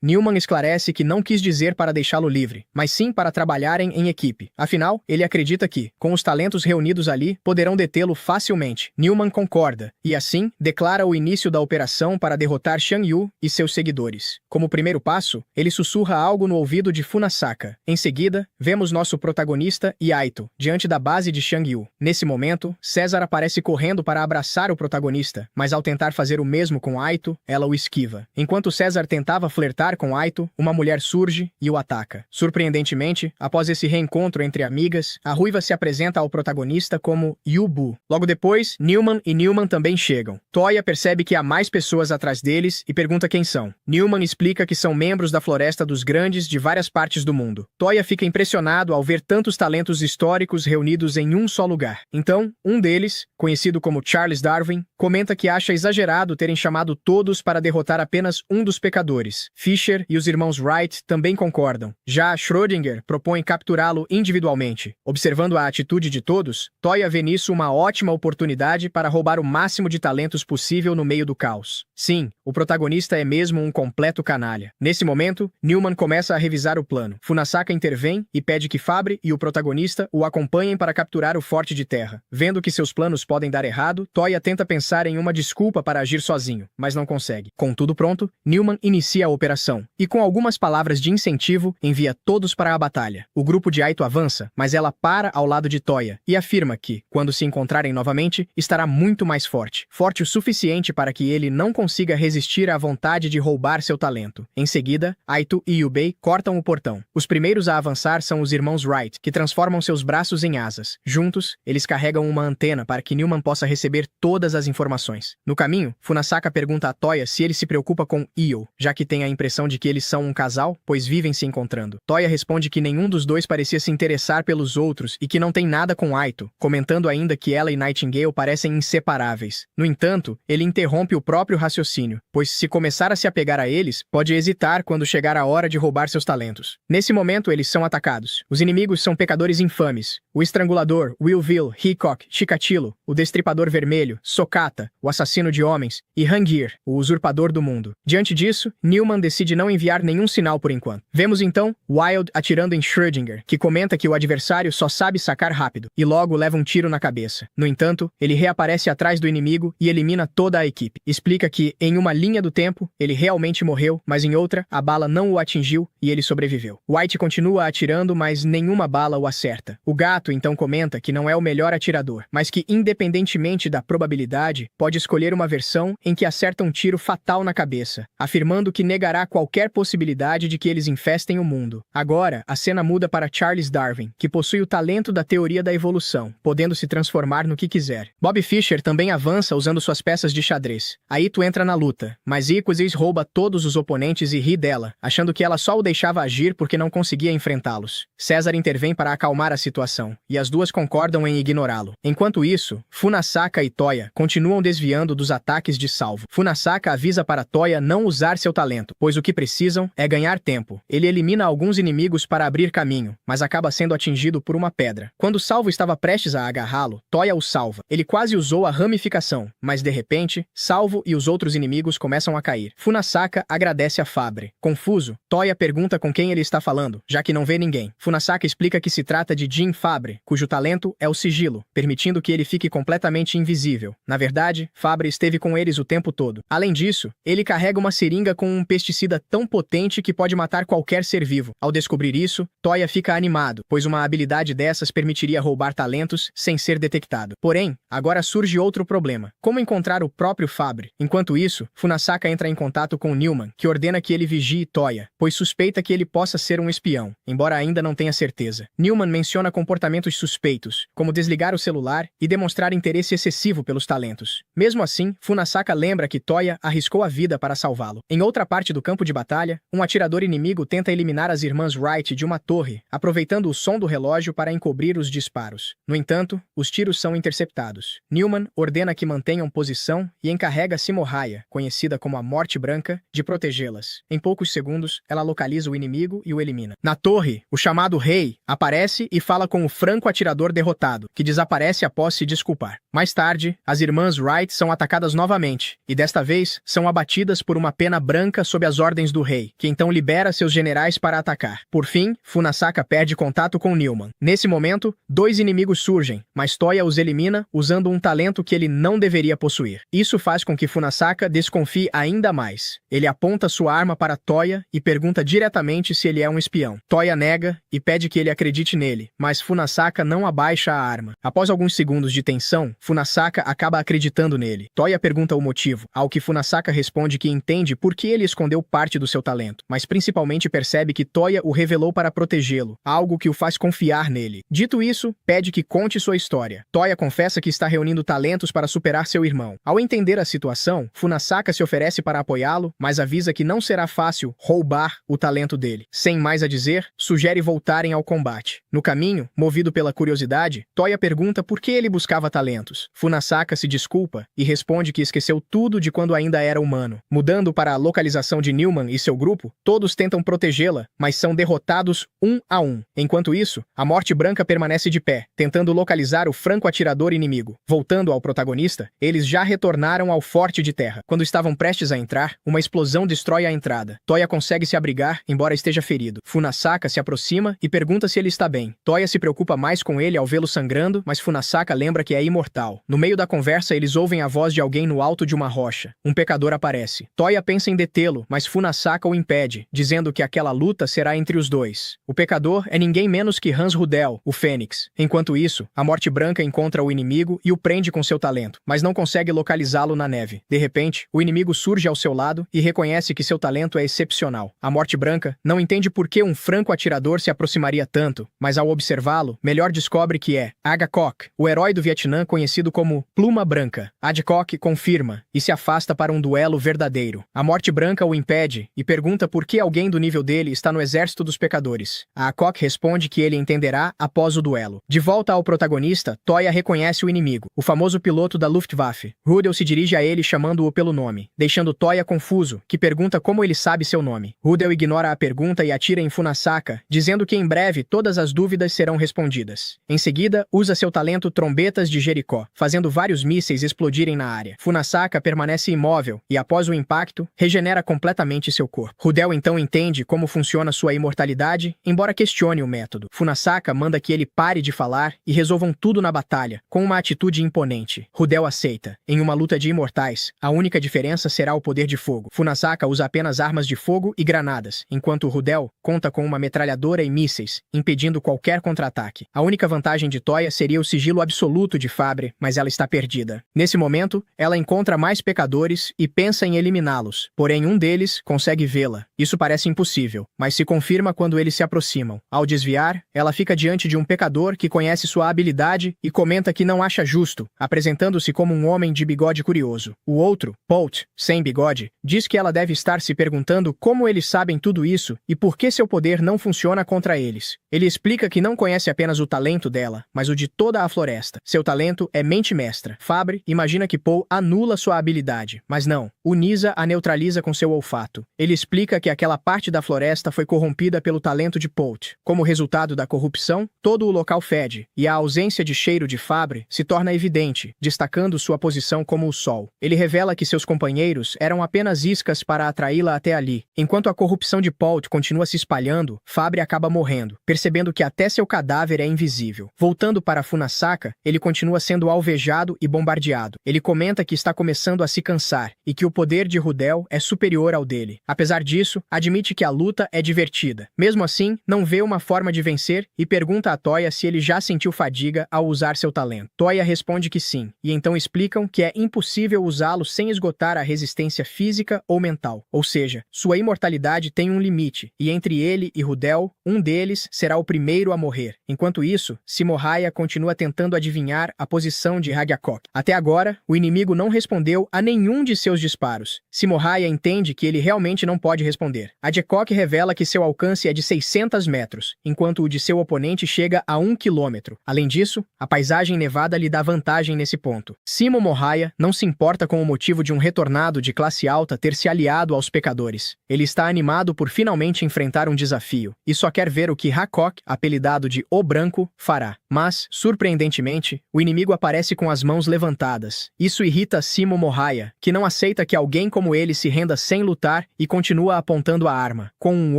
Newman esclarece que não quis dizer para deixá-lo livre, mas sim para trabalharem em equipe. Afinal, ele acredita que, com os talentos reunidos ali, poderão detê-lo facilmente. Newman concorda, e assim, declara o início da operação para derrotar Xiang Yu e seus seguidores. Como primeiro passo, ele sussurra algo no ouvido de Funasaka. Em seguida, vemos nosso protagonista e Aito, diante da base de Xiang Yu. Nesse momento, César aparece correndo para abraçar o protagonista, mas ao tentar fazer o mesmo com Aito, ela o esquiva. Enquanto César tentava flertar com Aito, uma mulher surge e o ataca. Surpreendentemente, após esse reencontro entre amigas, a ruiva se apresenta ao protagonista como Yu-Bu. Logo depois, Newman e Newman também chegam. Toya percebe que há mais pessoas atrás deles e pergunta quem são. Newman explica que são membros da Floresta dos Grandes de várias partes do mundo. Toya fica impressionado ao ver tantos talentos históricos reunidos em um só lugar. Então, um deles, conhecido como Charles Darwin, comenta que acha exagerado terem chamado todos para derrotar apenas um dos pecadores. Fisher e os irmãos Wright também concordam. Já Schrödinger propõe capturá-lo individualmente. Observando a atitude de todos, Toya vê nisso uma ótima oportunidade para roubar o máximo de talentos possível no meio do caos. Sim, o protagonista é mesmo um completo canalha. Nesse momento, Newman começa a revisar o plano. Funasaka intervém e pede que Fabre e o protagonista o acompanhem para capturar o Forte de Terra. Vendo que seus planos podem dar errado, Toya tenta pensar em uma desculpa para agir sozinho, mas não consegue. Com tudo pronto, Newman inicia a operação, e com algumas palavras de incentivo, envia todos para a batalha. O grupo de Aito avança, mas ela para ao lado de Toya, e afirma que, quando se encontrarem novamente, estará muito mais forte. Forte o suficiente para que ele não consiga resistir à vontade de roubar seu talento. Em seguida, Aito e Yubei cortam o portão. Os primeiros a avançar são os irmãos Wright, que transformam seus braços em asas. Juntos, eles eles carregam uma antena para que Newman possa receber todas as informações. No caminho, Funasaka pergunta a Toya se ele se preocupa com Io, já que tem a impressão de que eles são um casal, pois vivem se encontrando. Toya responde que nenhum dos dois parecia se interessar pelos outros e que não tem nada com Aito, comentando ainda que ela e Nightingale parecem inseparáveis. No entanto, ele interrompe o próprio raciocínio, pois se começar a se apegar a eles, pode hesitar quando chegar a hora de roubar seus talentos. Nesse momento, eles são atacados. Os inimigos são pecadores infames. O Estrangulador, Willville, Hickok, Chikatilo, o Destripador Vermelho, Sokata, o Assassino de Homens, e Hangir, o Usurpador do Mundo. Diante disso, Newman decide não enviar nenhum sinal por enquanto. Vemos então Wild atirando em Schrödinger, que comenta que o adversário só sabe sacar rápido, e logo leva um tiro na cabeça. No entanto, ele reaparece atrás do inimigo e elimina toda a equipe. Explica que, em uma linha do tempo, ele realmente morreu, mas em outra, a bala não o atingiu e ele sobreviveu. White continua atirando, mas nenhuma bala o acerta. O gato então comenta que não é o melhor atirador, mas que, independentemente da probabilidade, pode escolher uma versão em que acerta um tiro fatal na cabeça, afirmando que negará qualquer possibilidade de que eles infestem o mundo. Agora, a cena muda para Charles Darwin, que possui o talento da teoria da evolução, podendo se transformar no que quiser. Bob Fischer também avança usando suas peças de xadrez. Aito entra na luta, mas Iquizes rouba todos os oponentes e ri dela, achando que ela só o deixava agir porque não conseguia enfrentá-los. César intervém para acalmar a situação, e as duas concordam em ignorá-lo. Enquanto isso, Funasaka e Toya continuam desviando dos ataques de Salvo. Funasaka avisa para Toya não usar seu talento, pois o que precisam é ganhar tempo. Ele elimina alguns inimigos para abrir caminho, mas acaba sendo atingido por uma pedra. Quando Salvo estava prestes a agarrá-lo, Toya o salva. Ele quase usou a ramificação, mas de repente, Salvo e os outros inimigos começam a cair. Funasaka agradece a Fabre. Confuso, Toya pergunta com quem ele está falando, já que não vê ninguém. Funasaka explica que se trata de Jim Fabre, cujo talento é o sigilo, permitindo que ele fique completamente invisível. Na verdade, Fabre esteve com eles o tempo todo. Além disso, ele carrega uma seringa com um pesticida tão potente que pode matar qualquer ser vivo. Ao descobrir isso, Toya fica animado, pois uma habilidade dessas permitiria roubar talentos sem ser detectado. Porém, agora surge outro problema. Como encontrar o próprio Fabre? Enquanto isso, Funasaka entra em contato com Newman, que ordena que ele vigie Toya, pois suspeita que ele possa ser um espião, embora ainda não tenha certeza. Newman menciona comportamentos suspeitos, como desligar o celular e demonstrar interesse excessivo pelos talentos. Mesmo assim, Funasaka lembra que Toya arriscou a vida para salvá-lo. Em outra parte do campo de batalha, um atirador inimigo tenta eliminar as irmãs Wright de uma torre, aproveitando o som do relógio para encobrir os disparos. No entanto, os tiros são interceptados. Newman ordena que mantenham posição e encarrega Simohaya, conhecida como a Morte Branca, de protegê-las. Em poucos segundos, ela localiza o inimigo e o elimina. Na torre, o chamado Rei aparece e fala com o franco atirador derrotado, que desaparece após se desculpar. Mais tarde, as irmãs Wright são atacadas novamente, e desta vez são abatidas por uma pena branca sob as ordens do rei, que então libera seus generais para atacar. Por fim, Funasaka perde contato com Newman. Nesse momento, dois inimigos surgem, mas Toya os elimina usando um talento que ele não deveria possuir. Isso faz com que Funasaka desconfie ainda mais. Ele aponta sua arma para Toya e pergunta diretamente se ele é um espião. Toya nega e pede que ele acredite nele, mas Funasaka não abaixa a arma. Após alguns segundos de tensão, Funasaka acaba acreditando nele. Toya pergunta o motivo, ao que Funasaka responde que entende por que ele escondeu parte do seu talento, mas principalmente percebe que Toya o revelou para protegê-lo, algo que o faz confiar nele. Dito isso, pede que conte sua história. Toya confessa que está reunindo talentos para superar seu irmão. Ao entender a situação, Funasaka se oferece para apoiá-lo, mas avisa que não será fácil roubar o talento dele. Sem mais a dizer, sugere voltarem ao combate. No caminho, movido pela curiosidade, Toya pergunta por que ele buscava talentos. Funasaka se desculpa e responde que esqueceu tudo de quando ainda era humano. Mudando para a localização de Newman e seu grupo, todos tentam protegê-la, mas são derrotados um a um. Enquanto isso, a Morte Branca permanece de pé, tentando localizar o franco atirador inimigo. Voltando ao protagonista, eles já retornaram ao forte de terra. Quando estavam prestes a entrar, uma explosão destrói a entrada. Toya consegue se abrigar, embora esteja ferido. Funasaka se aproxima e pergunta se ele está bem. Toya se preocupa mais com ele ao vê-lo sangrando, mas Funasaka lembra que é imortal. No meio da conversa, eles ouvem a voz de alguém no alto de uma rocha. Um pecador aparece. Toya pensa em detê-lo, mas Funasaka o impede, dizendo que aquela luta será entre os dois. O pecador é ninguém menos que Hans Rudel, o Fênix. Enquanto isso, a Morte Branca encontra o inimigo e o prende com seu talento, mas não consegue localizá-lo na neve. De repente, o inimigo surge ao seu lado e reconhece que seu talento é excepcional. A Morte Branca não entende por que um franco atirador se aproximaria tanto, mas ao observá-lo, melhor descobre que é Adcock, o herói do Vietnã conhecido como Pluma Branca. Adcock confirma e se afasta para um duelo verdadeiro. A Morte Branca o impede e pergunta por que alguém do nível dele está no exército dos pecadores. Adcock responde que ele entenderá após o duelo. De volta ao protagonista, Toya reconhece o inimigo, o famoso piloto da Luftwaffe. Rudel se dirige a ele chamando-o pelo nome, deixando Toya confuso, que pergunta como ele sabe seu nome. Rudel ignora a pergunta e atira em Funasaka, dizendo que em breve todas as dúvidas serão respondidas. Em seguida, usa seu talento Trombetas de Jericó, fazendo vários mísseis explodirem na área. Funasaka permanece imóvel e, após o impacto, regenera completamente seu corpo. Rudel então entende como funciona sua imortalidade, embora questione o método. Funasaka manda que ele pare de falar e resolvam tudo na batalha, com uma atitude imponente. Rudel aceita. Em uma luta de imortais, a única diferença será o poder de fogo. Funasaka usa apenas armas de fogo e granadas, enquanto Rudel conta com uma metralhadora e mísseis, impedindo qualquer contra-ataque. A única vantagem de Toya seria o sigilo absoluto de Fabre, mas ela está perdida. Nesse momento, ela encontra mais pecadores e pensa em eliminá-los, porém um deles consegue vê-la. Isso parece impossível, mas se confirma quando eles se aproximam. Ao desviar, ela fica diante de um pecador que conhece sua habilidade e comenta que não acha justo, apresentando-se como um homem de bigode curioso. O outro, Polt, sem bigode, diz que ela deve estar se perguntando como eles sabem tudo isso e por que seu poder não funciona contra eles. Ele explica que não conhece apenas o talento dela, mas o de toda a floresta. Seu talento é mente mestra. Fabre imagina que Paul anula sua habilidade, mas não. Unisa a neutraliza com seu olfato. Ele explica que aquela parte da floresta foi corrompida pelo talento de Polt. Como resultado da corrupção, todo o local fede, e a ausência de cheiro de Fabre se torna evidente, destacando sua posição como o sol. Ele revela que seus companheiros eram apenas iscas para atraí-la até ali. Enquanto a corrupção de Polt continua se espalhando, Fabre acaba morrendo, percebendo que até seu cadáver é invisível. Voltando para Funasaka, ele continua sendo alvejado e bombardeado. Ele comenta que está começando a se cansar e que o poder de Rudel é superior ao dele. Apesar disso, admite que a luta é divertida. Mesmo assim, não vê uma forma de vencer e pergunta a Toya se ele já sentiu fadiga ao usar seu talento. Toya responde que sim, e então explicam que é impossível usá-lo sem esgotar a resistência física ou mental. Ou seja, sua imortalidade tem um limite, e entre ele e Rudel, um deles será o primeiro a morrer. Enquanto isso, Simohaya continua tentando adivinhar a posição de Hagyakok. Até agora, o inimigo não respondeu a nenhum de seus disparos. Simohaya entende que ele realmente não pode responder. Hagyakok revela que seu alcance é de 600 metros, enquanto o de seu oponente chega a 1 quilômetro. Além disso, a paisagem nevada lhe dá vantagem nesse ponto. Simohaya não se importa com o motivo de um retornado de classe alta ter se aliado aos pecadores. Ele está animado por finalmente enfrentar um desafio, e só quer ver o que Hakok, apelidado de O Branco, fará. Mas, surpreendentemente, o inimigo aparece com as mãos levantadas. Isso irrita Simohaya, que não aceita que alguém como ele se renda sem lutar e continua apontando a arma. Com um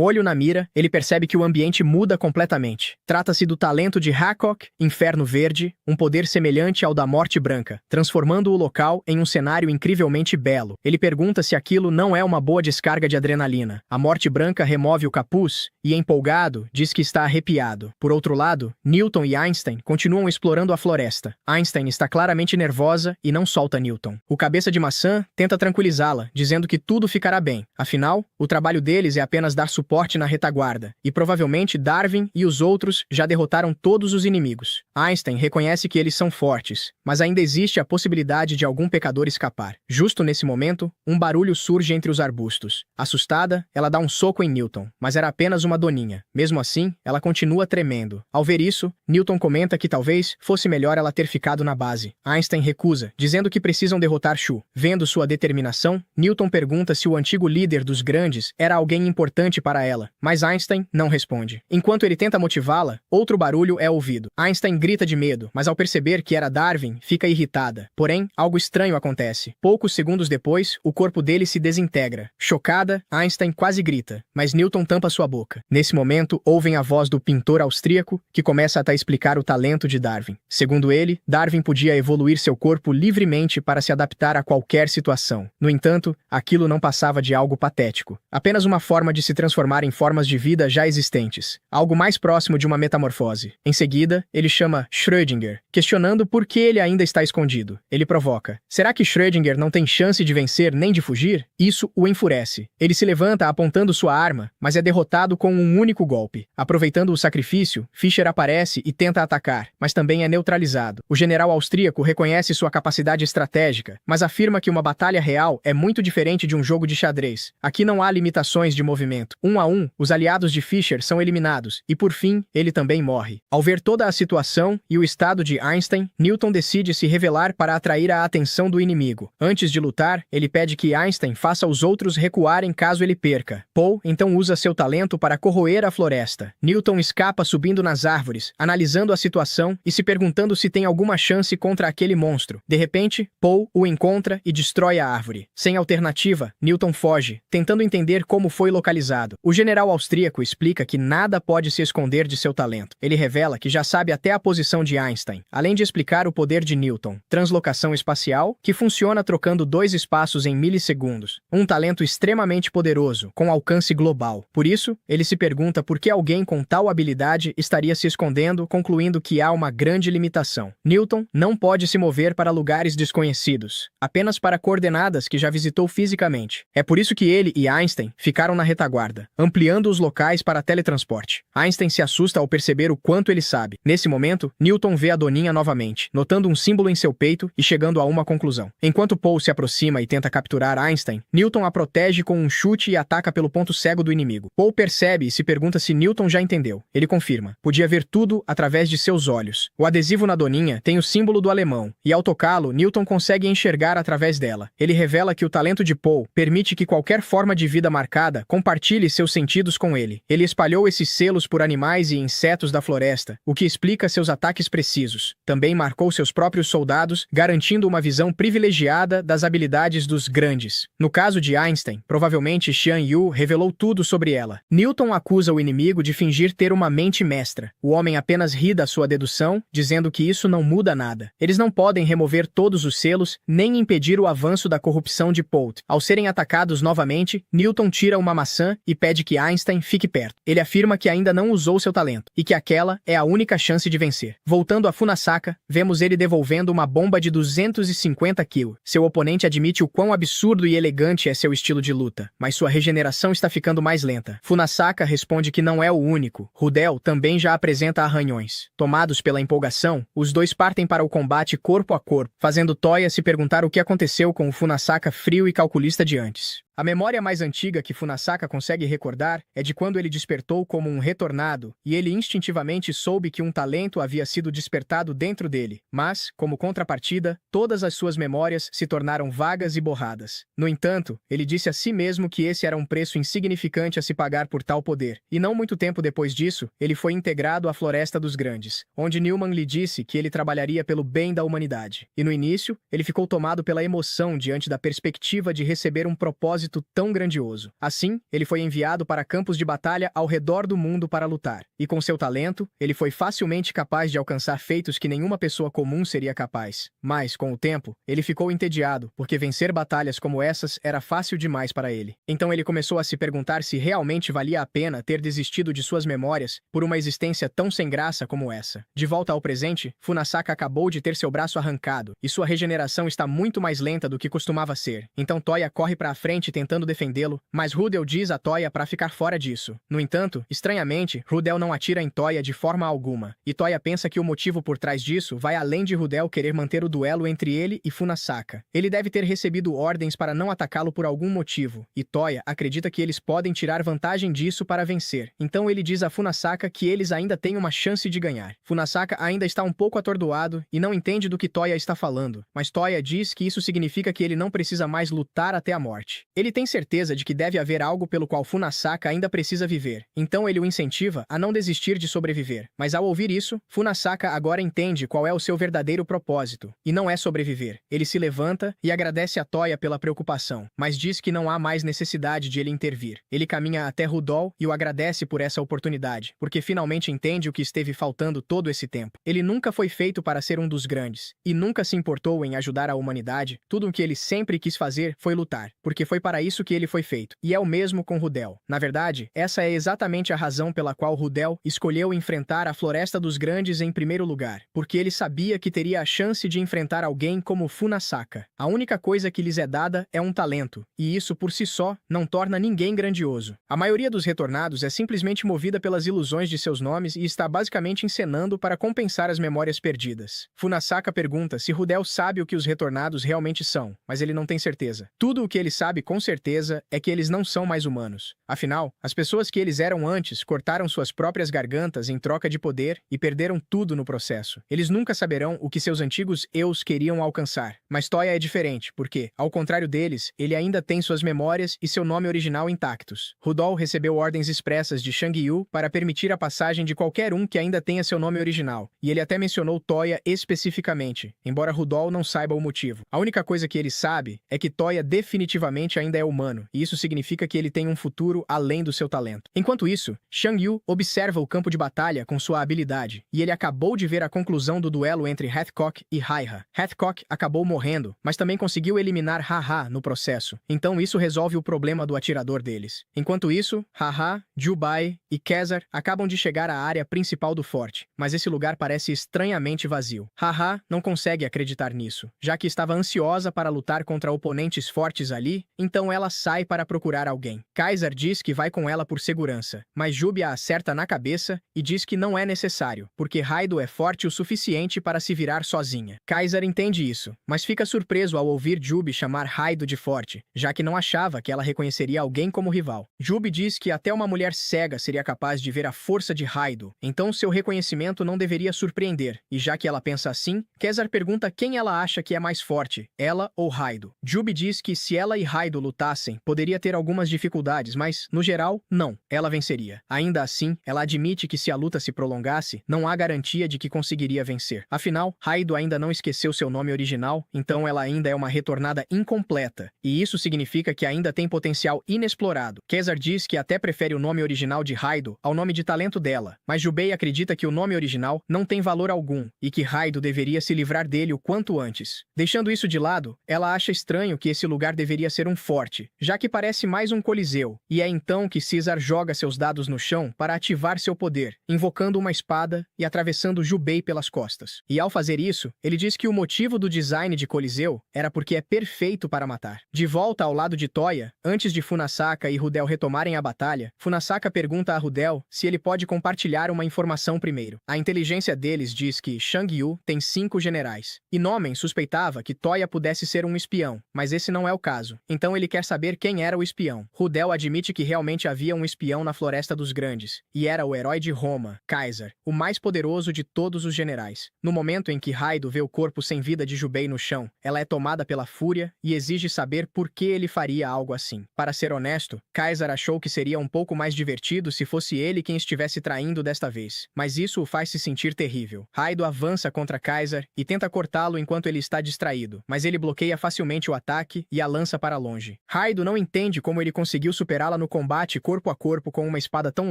olho na mira, ele percebe que o ambiente muda completamente. Trata-se do talento de Hakok, Inferno Verde, um poder semelhante ao da Morte Branca, transformando o local em um cenário incrivelmente belo. Ele pergunta se aquilo não é uma boa descarga de adrenalina. A Morte Branca remove o capuz e, empolgado, diz que está arrepiado. Por outro lado, Newton e Einstein continuam explorando a floresta. Einstein está claramente nervosa e não solta Newton. O cabeça de maçã tenta tranquilizá-la, dizendo que tudo ficará bem. Afinal, o trabalho deles é apenas dar suporte na retaguarda, e provavelmente Darwin e os outros já derrotaram todos os inimigos. Einstein reconhece que eles são fortes, mas ainda existe a possibilidade de algum pecador escapar. Justo nesse momento, um barulho surge entre os arbustos. Assustada, ela dá um soco em Newton, mas era apenas uma doninha. Mesmo assim, ela continua tremendo. Ao ver isso, Newton comenta que talvez fosse melhor ela ter ficado na base. Einstein recusa, dizendo que precisam derrotar Shu. Vendo sua determinação, Newton pergunta se o antigo líder dos grandes era alguém importante para ela, mas Einstein não responde. Enquanto ele tenta motivá-la, outro barulho é ouvido. Einstein grita de medo, mas ao perceber que era Darwin, fica irritada. Porém, algo estranho acontece. Poucos segundos depois, o corpo dele se desintegra. Chocada, Einstein quase grita, mas Newton tampa sua boca. Nesse momento, ouvem a voz do pintor austríaco, que começa a explicar o talento de Darwin. Segundo ele, Darwin podia evoluir seu corpo livremente para se adaptar a qualquer situação. No entanto, aquilo não passava de algo patético. Apenas uma forma de se transformar em formas de vida já existentes. Algo mais próximo de uma metamorfose. Em seguida, ele chama Schrödinger, questionando por que ele ainda está escondido. Ele provoca. Será que Schrödinger não tem chance de vencer nem de fugir? Isso o enfurece. Ele se levanta apontando sua arma, mas é derrotado com um único golpe. Aproveitando o sacrifício, Fischer aparece e tenta atacar, atacar, mas também é neutralizado. O general austríaco reconhece sua capacidade estratégica, mas afirma que uma batalha real é muito diferente de um jogo de xadrez. Aqui não há limitações de movimento. 1 a 1, os aliados de Fischer são eliminados, e por fim, ele também morre. Ao ver toda a situação e o estado de Einstein, Newton decide se revelar para atrair a atenção do inimigo. Antes de lutar, ele pede que Einstein faça os outros recuarem caso ele perca. Poe então usa seu talento para corroer a floresta. Newton escapa subindo nas árvores, analisando a situação e se perguntando se tem alguma chance contra aquele monstro. De repente, Poe o encontra e destrói a árvore. Sem alternativa, Newton foge, tentando entender como foi localizado. O general austríaco explica que nada pode se esconder de seu talento. Ele revela que já sabe até a posição de Einstein, além de explicar o poder de Newton, translocação espacial, que funciona trocando dois espaços em milissegundos. Um talento extremamente poderoso, com alcance global. Por isso, ele se pergunta por que alguém com tal habilidade estaria se escondendo, concluindo que há uma grande limitação. Newton não pode se mover para lugares desconhecidos, apenas para coordenadas que já visitou fisicamente. É por isso que ele e Einstein ficaram na retaguarda, ampliando os locais para teletransporte. Einstein se assusta ao perceber o quanto ele sabe. Nesse momento, Newton vê a Doninha novamente, notando um símbolo em seu peito e chegando a uma conclusão. Enquanto Poe se aproxima e tenta capturar Einstein, Newton a protege com um chute e ataca pelo ponto cego do inimigo. Poe percebe e se pergunta se Newton já entendeu. Ele confirma. Podia ver tudo através de seus olhos. O adesivo na Doninha tem o símbolo do alemão, e ao tocá-lo, Newton consegue enxergar através dela. Ele revela que o talento de Poe permite que qualquer forma de vida marcada compartilhe seus sentidos com ele. Ele espalhou esses selos por animais e insetos da floresta, o que explica seus ataques precisos. Também marcou seus próprios soldados, garantindo uma visão privilegiada das habilidades dos grandes. No caso de Einstein, provavelmente Xian Yu revelou tudo sobre ela. Newton acusa o inimigo de fingir ter uma mente mestra. O homem apenas ri da sua dedução, dizendo que isso não muda nada. Eles não podem remover todos os selos, nem impedir o avanço da corrupção de Poe. Ao serem atacados novamente, Newton tira uma maçã e pede que Einstein fique perto. Ele afirma que ainda não usou seu talento, e que aquela é a única chance de vencer. Voltando a Funasaka, vemos ele devolvendo uma bomba de 250 kg. Seu oponente admite o quão absurdo e elegante é seu estilo de luta, mas sua regeneração está ficando mais lenta. Funasaka responde que não é o único. Rudel também já apresenta arranhões. Tomados pela empolgação, os dois partem para o combate corpo a corpo, fazendo Toya se perguntar o que aconteceu com o Funasaka frio e calculista de antes. A memória mais antiga que Funasaka consegue recordar é de quando ele despertou como um retornado, e ele instintivamente soube que um talento havia sido despertado dentro dele. Mas, como contrapartida, todas as suas memórias se tornaram vagas e borradas. No entanto, ele disse a si mesmo que esse era um preço insignificante a se pagar por tal poder, e não muito tempo depois disso, ele foi integrado à Floresta dos Grandes, onde Newman lhe disse que ele trabalharia pelo bem da humanidade. E no início, ele ficou tomado pela emoção diante da perspectiva de receber um propósito tão grandioso. Assim, ele foi enviado para campos de batalha ao redor do mundo para lutar. E com seu talento, ele foi facilmente capaz de alcançar feitos que nenhuma pessoa comum seria capaz. Mas, com o tempo, ele ficou entediado, porque vencer batalhas como essas era fácil demais para ele. Então ele começou a se perguntar se realmente valia a pena ter desistido de suas memórias por uma existência tão sem graça como essa. De volta ao presente, Funasaka acabou de ter seu braço arrancado, e sua regeneração está muito mais lenta do que costumava ser. Então Toya corre para a frente tentando defendê-lo, mas Rudel diz a Toya para ficar fora disso. No entanto, estranhamente, Rudel não atira em Toya de forma alguma, e Toya pensa que o motivo por trás disso vai além de Rudel querer manter o duelo entre ele e Funasaka. Ele deve ter recebido ordens para não atacá-lo por algum motivo, e Toya acredita que eles podem tirar vantagem disso para vencer. Então ele diz a Funasaka que eles ainda têm uma chance de ganhar. Funasaka ainda está um pouco atordoado e não entende do que Toya está falando, mas Toya diz que isso significa que ele não precisa mais lutar até a morte. Ele tem certeza de que deve haver algo pelo qual Funasaka ainda precisa viver, então ele o incentiva a não desistir de sobreviver. Mas ao ouvir isso, Funasaka agora entende qual é o seu verdadeiro propósito, e não é sobreviver. Ele se levanta e agradece a Toya pela preocupação, mas diz que não há mais necessidade de ele intervir. Ele caminha até Rudol e o agradece por essa oportunidade, porque finalmente entende o que esteve faltando todo esse tempo. Ele nunca foi feito para ser um dos grandes, e nunca se importou em ajudar a humanidade. Tudo o que ele sempre quis fazer foi lutar, porque foi para para isso que ele foi feito. E é o mesmo com Rudel. Na verdade, essa é exatamente a razão pela qual Rudel escolheu enfrentar a Floresta dos Grandes em primeiro lugar, porque ele sabia que teria a chance de enfrentar alguém como Funasaka. A única coisa que lhes é dada é um talento, e isso por si só não torna ninguém grandioso. A maioria dos retornados é simplesmente movida pelas ilusões de seus nomes e está basicamente encenando para compensar as memórias perdidas. Funasaka pergunta se Rudel sabe o que os retornados realmente são, mas ele não tem certeza. Tudo o que ele sabe com certeza é que eles não são mais humanos. Afinal, as pessoas que eles eram antes cortaram suas próprias gargantas em troca de poder e perderam tudo no processo. Eles nunca saberão o que seus antigos eus queriam alcançar. Mas Toya é diferente, porque, ao contrário deles, ele ainda tem suas memórias e seu nome original intactos. Rudol recebeu ordens expressas de Shang Yu para permitir a passagem de qualquer um que ainda tenha seu nome original, e ele até mencionou Toya especificamente, embora Rudol não saiba o motivo. A única coisa que ele sabe é que Toya definitivamente ainda é humano, e isso significa que ele tem um futuro além do seu talento. Enquanto isso, Shang Yu observa o campo de batalha com sua habilidade, e ele acabou de ver a conclusão do duelo entre Hathcock e Raiha. Hathcock acabou morrendo, mas também conseguiu eliminar Haha no processo, então isso resolve o problema do atirador deles. Enquanto isso, Haha, Jubai e Kesar acabam de chegar à área principal do forte, mas esse lugar parece estranhamente vazio. Haha não consegue acreditar nisso, já que estava ansiosa para lutar contra oponentes fortes ali, então ela sai para procurar alguém. Kaiser diz que vai com ela por segurança, mas Jubi a acerta na cabeça e diz que não é necessário, porque Raido é forte o suficiente para se virar sozinha. Kaiser entende isso, mas fica surpreso ao ouvir Jubi chamar Raido de forte, já que não achava que ela reconheceria alguém como rival. Jubi diz que até uma mulher cega seria capaz de ver a força de Raido, então seu reconhecimento não deveria surpreender, e já que ela pensa assim, Kesar pergunta quem ela acha que é mais forte, ela ou Raido. Jubi diz que se ela e Raido lutassem, poderia ter algumas dificuldades, mas, no geral, não, ela venceria. Ainda assim, ela admite que se a luta se prolongasse, não há garantia de que conseguiria vencer. Afinal, Raido ainda não esqueceu seu nome original, então ela ainda é uma retornada incompleta, e isso significa que ainda tem potencial inexplorado. Kesar diz que até prefere o nome original de Raido ao nome de talento dela, mas Jubei acredita que o nome original não tem valor algum, e que Raido deveria se livrar dele o quanto antes. Deixando isso de lado, ela acha estranho que esse lugar deveria ser um forte, já que parece mais um coliseu, e é então que Caesar joga seus dados no chão para ativar seu poder, invocando uma espada e atravessando Jubei pelas costas. E ao fazer isso, ele diz que o motivo do design de coliseu era porque é perfeito para matar. De volta ao lado de Toya, antes de Funasaka e Rudel retomarem a batalha, Funasaka pergunta a Rudel se ele pode compartilhar uma informação primeiro. A inteligência deles diz que Shang Yu tem 5 generais, e Nomen suspeitava que Toya pudesse ser um espião, mas esse não é o caso. Então ele quer saber quem era o espião. Rudel admite que realmente havia um espião na Floresta dos Grandes, e era o herói de Roma, Kaiser, o mais poderoso de todos os generais. No momento em que Raido vê o corpo sem vida de Jubei no chão, ela é tomada pela fúria e exige saber por que ele faria algo assim. Para ser honesto, Kaiser achou que seria um pouco mais divertido se fosse ele quem estivesse traindo desta vez, mas isso o faz se sentir terrível. Raido avança contra Kaiser e tenta cortá-lo enquanto ele está distraído, mas ele bloqueia facilmente o ataque e a lança para longe. Raido não entende como ele conseguiu superá-la no combate corpo a corpo com uma espada tão